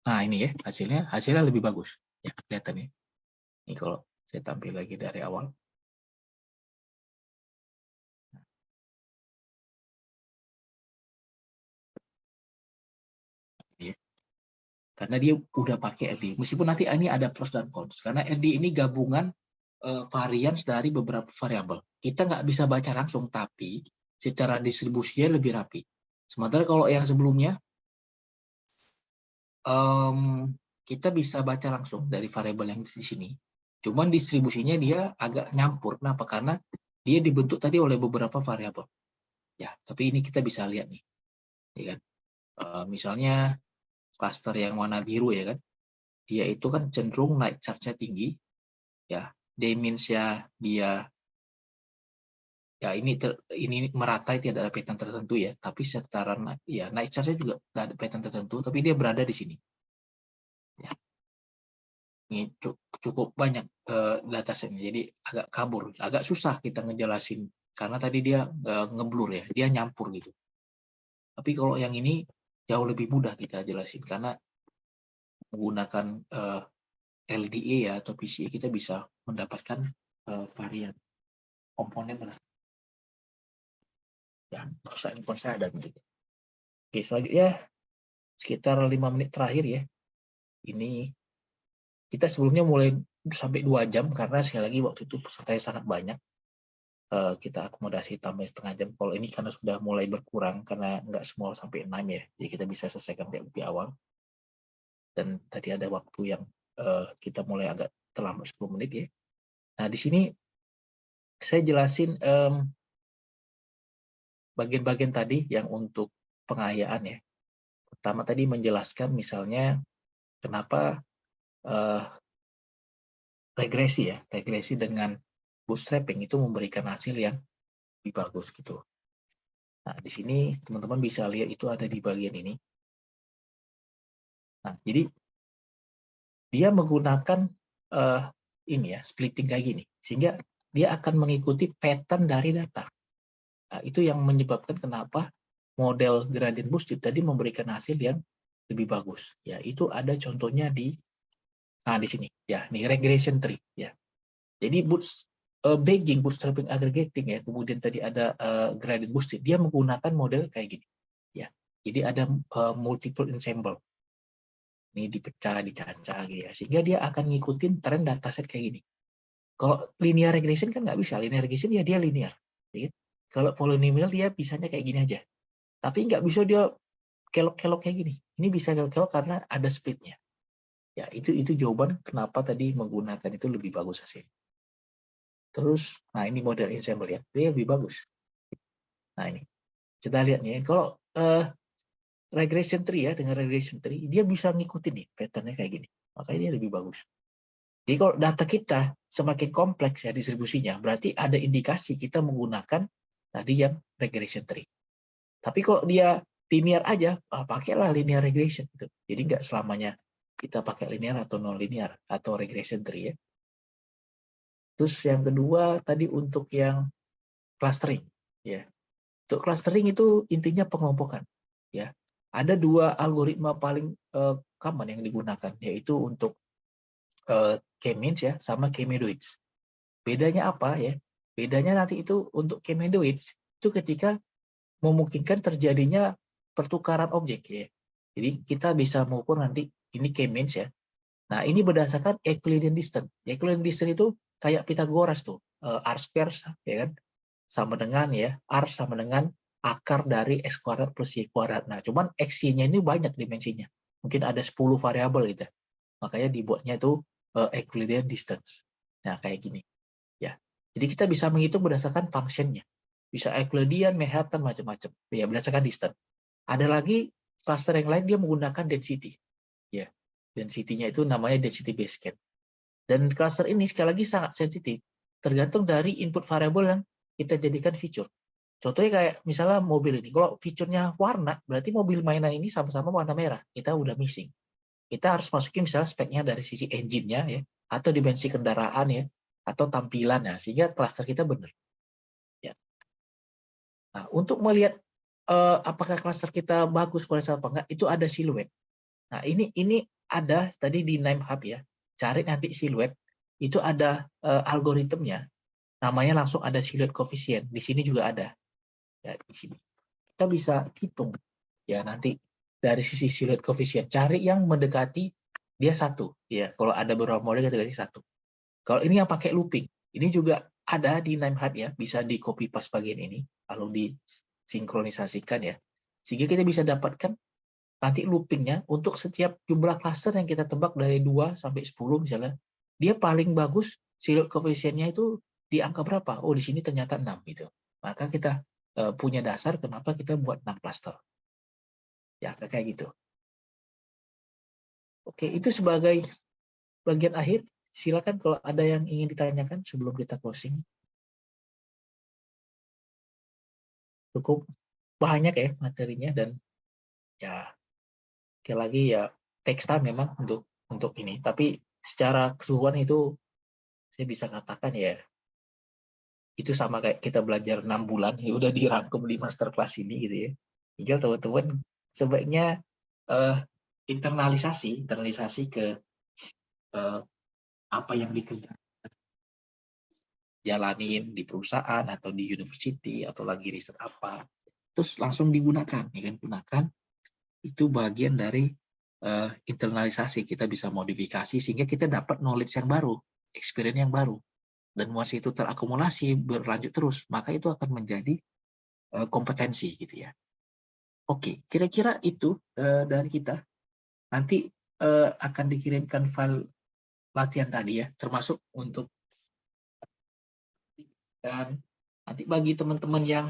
Nah, ini ya, hasilnya lebih bagus. Ya, kelihatan ya. Ini kalau saya tampil lagi dari awal. Ya. Karena dia udah pakai LD. Meskipun nanti ini ada pros dan cons. Karena LD ini gabungan varians dari beberapa variabel. Kita nggak bisa baca langsung, tapi secara distribusinya lebih rapi. Sementara kalau yang sebelumnya, kita bisa baca langsung dari variabel yang di sini. Cuman distribusinya dia agak nyampur. Kenapa? Karena dia dibentuk tadi oleh beberapa variabel. Ya, tapi ini kita bisa lihat nih. Ya kan? Misalnya cluster yang warna biru ya kan, dia itu kan cenderung naik charge-nya tinggi, ya, dimensia dia ya ini merata, tidak ada pattern tertentu ya, tapi secara ya naik charge-nya juga nggak ada pattern tertentu, tapi dia berada di sini. Ya, ini cukup banyak datasetnya, jadi agak kabur, agak susah kita ngejelasin karena tadi dia ngeblur ya, dia nyampur gitu. Tapi kalau yang ini jauh lebih mudah kita jelasin karena menggunakan LDA ya atau PCA kita bisa mendapatkan varian komponen ya saya ada begitu. Oke, selanjutnya sekitar 5 menit terakhir ya. Ini kita sebelumnya mulai sampai 2 jam karena sekali lagi waktu itu pesertanya sangat banyak. Kita akomodasi tambah setengah jam. Kalau ini karena sudah mulai berkurang karena nggak semua sampai 6 ya. Jadi kita bisa selesaikan lebih awal. Dan tadi ada waktu yang kita mulai agak terlambat 10 menit ya. Nah, di sini saya jelasin bagian-bagian tadi yang untuk pengayaan ya. Pertama tadi menjelaskan misalnya kenapa regresi dengan bootstrapping itu memberikan hasil yang lebih bagus gitu. Nah, di sini teman-teman bisa lihat itu ada di bagian ini. Nah, jadi dia menggunakan ini ya, splitting kayak gini, sehingga dia akan mengikuti pattern dari data. Nah, itu yang menyebabkan kenapa model gradient boosted tadi memberikan hasil yang lebih bagus. Ya, itu ada contohnya di sini ya, nih regression tree ya. Jadi bootstrapping aggregating ya, kemudian tadi ada gradient boosted, dia menggunakan model kayak gini ya. Jadi ada multiple ensemble. ini dipecah, dicacah gitu ya, sehingga dia akan ngikutin tren dataset kayak gini. Kalau linear regression kan nggak bisa, linear regression ya dia linear. Ya. Kalau polynomial dia bisanya kayak gini aja. Tapi nggak bisa dia kelok-kelok kayak gini. Ini bisa kelok-kelok karena ada splitnya. Ya, itu jawaban kenapa tadi menggunakan itu lebih bagus hasilnya. Terus, nah ini model ensemble ya, dia lebih bagus. Nah ini, kita lihat nih, kalau regression tree ya, dengan regression tree, dia bisa ngikutin nih patternnya kayak gini. Makanya dia lebih bagus. Jadi kalau data kita semakin kompleks ya distribusinya, berarti ada indikasi kita menggunakan tadi yang regression tree. Tapi kalau dia linear aja, pakailah linear regression. Gitu. Jadi nggak selamanya kita pakai linear atau non-linear atau regression tree ya. Terus yang kedua tadi untuk yang clustering. Ya. Untuk clustering itu intinya pengelompokan. Ya. Ada dua algoritma paling common yang digunakan, yaitu untuk K-means ya, sama K-medoids. Bedanya apa ya? Bedanya nanti itu untuk K-medoids itu ketika memungkinkan terjadinya pertukaran objek ya. Jadi kita bisa mengukur nanti ini K-means ya. Nah ini berdasarkan Euclidean distance. Euclidean distance itu kayak Pythagoras tuh, R square ya kan, sama dengan ya R sama dengan akar dari X kuadrat plus Y kuadrat. Nah cuman X-Y-nya ini banyak dimensinya. Mungkin ada 10 variabel gitu. Makanya dibuatnya itu Euclidean distance. Nah kayak gini. Ya. Jadi kita bisa menghitung berdasarkan fungsinya. Bisa Euclidean, Manhattan, macam-macam. Ya, berdasarkan distance. Ada lagi cluster yang lain dia menggunakan density. Ya, density-nya itu namanya density Bayesian. Dan cluster ini sekali lagi sangat sensitif. Tergantung dari input variable yang kita jadikan feature. Contohnya kayak misalnya mobil ini. Kalau feature-nya warna, berarti mobil mainan ini sama-sama warna merah. Kita udah missing. Kita harus masukin misalnya speknya dari sisi engine-nya ya, atau dimensi kendaraan ya, atau tampilannya, sehingga cluster kita benar. Ya. Nah, untuk melihat apakah cluster kita bagus kualitas apa enggak, itu ada siluet. Nah, ini ada tadi di NimeHub ya. Cari nanti siluet, itu ada algoritmnya. Namanya langsung ada siluet koefisien. Di sini juga ada. Ya, di sini. Kita bisa hitung ya nanti dari sisi siluet koefisien. Cari yang mendekati dia 1. Ya, kalau ada beberapa model kita ganti 1. Kalau ini yang pakai looping, ini juga ada di NimeHub ya, bisa di copy paste bagian ini, lalu disinkronisasikan ya, sehingga kita bisa dapatkan nanti loopingnya untuk setiap jumlah cluster yang kita tebak dari 2 sampai 10 misalnya, dia paling bagus siluet koefisiennya itu di angka berapa? Oh di sini ternyata 6 gitu. Maka kita punya dasar kenapa kita buat 6 cluster. Ya kayak gitu. Oke, itu sebagai bagian akhir. Silakan kalau ada yang ingin ditanyakan sebelum kita closing. Cukup banyak ya materinya dan ya sekali lagi ya takes time memang untuk ini. Tapi secara keseluruhan itu saya bisa katakan ya itu sama kayak kita belajar 6 bulan ya udah dirangkum di masterclass ini gitu ya. Tinggal teman-teman sebaiknya internalisasi ke apa yang dikerjakan, jalanin di perusahaan atau di university atau lagi riset apa, terus langsung digunakan, ya kan, gunakan itu bagian dari internalisasi. Kita bisa modifikasi sehingga kita dapat knowledge yang baru, experience yang baru, dan once itu terakumulasi berlanjut terus, maka itu akan menjadi kompetensi gitu ya. Oke, kira-kira itu dari kita. Nanti akan dikirimkan file latihan tadi ya, termasuk untuk dan nanti bagi teman-teman yang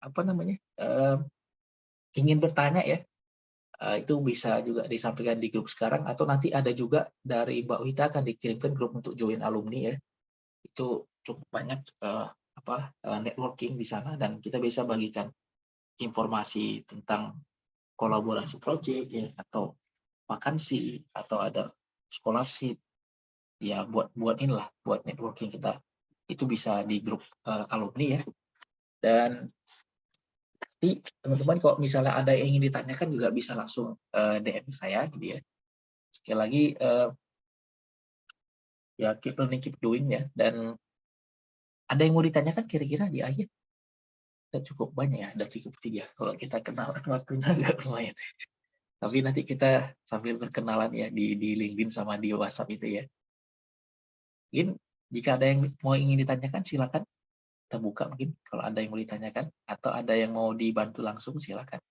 apa namanya ingin bertanya ya, itu bisa juga disampaikan di grup sekarang atau nanti ada juga dari Mbak Wita akan dikirimkan grup untuk join alumni ya. Itu cukup banyak networking di sana dan kita bisa bagikan informasi tentang kolaborasi project ya atau vakansi atau ada scholarship ya buat inilah buat networking kita. Itu bisa di grup alumni ya. Dan teman-teman kalau misalnya ada yang ingin ditanyakan juga bisa langsung DM saya gitu ya. Sekali lagi ya keep learning, keep doing ya. Dan ada yang mau ditanyakan kira-kira di akhir? Kita cukup banyak ya, ada cukup 3. Kalau kita kenal waktunya agak lumayan. Tapi nanti kita sambil berkenalan ya di LinkedIn sama di WhatsApp itu ya. Mungkin jika ada yang mau ingin ditanyakan silakan. Kita buka mungkin kalau ada yang mau ditanyakan atau ada yang mau dibantu langsung silakan.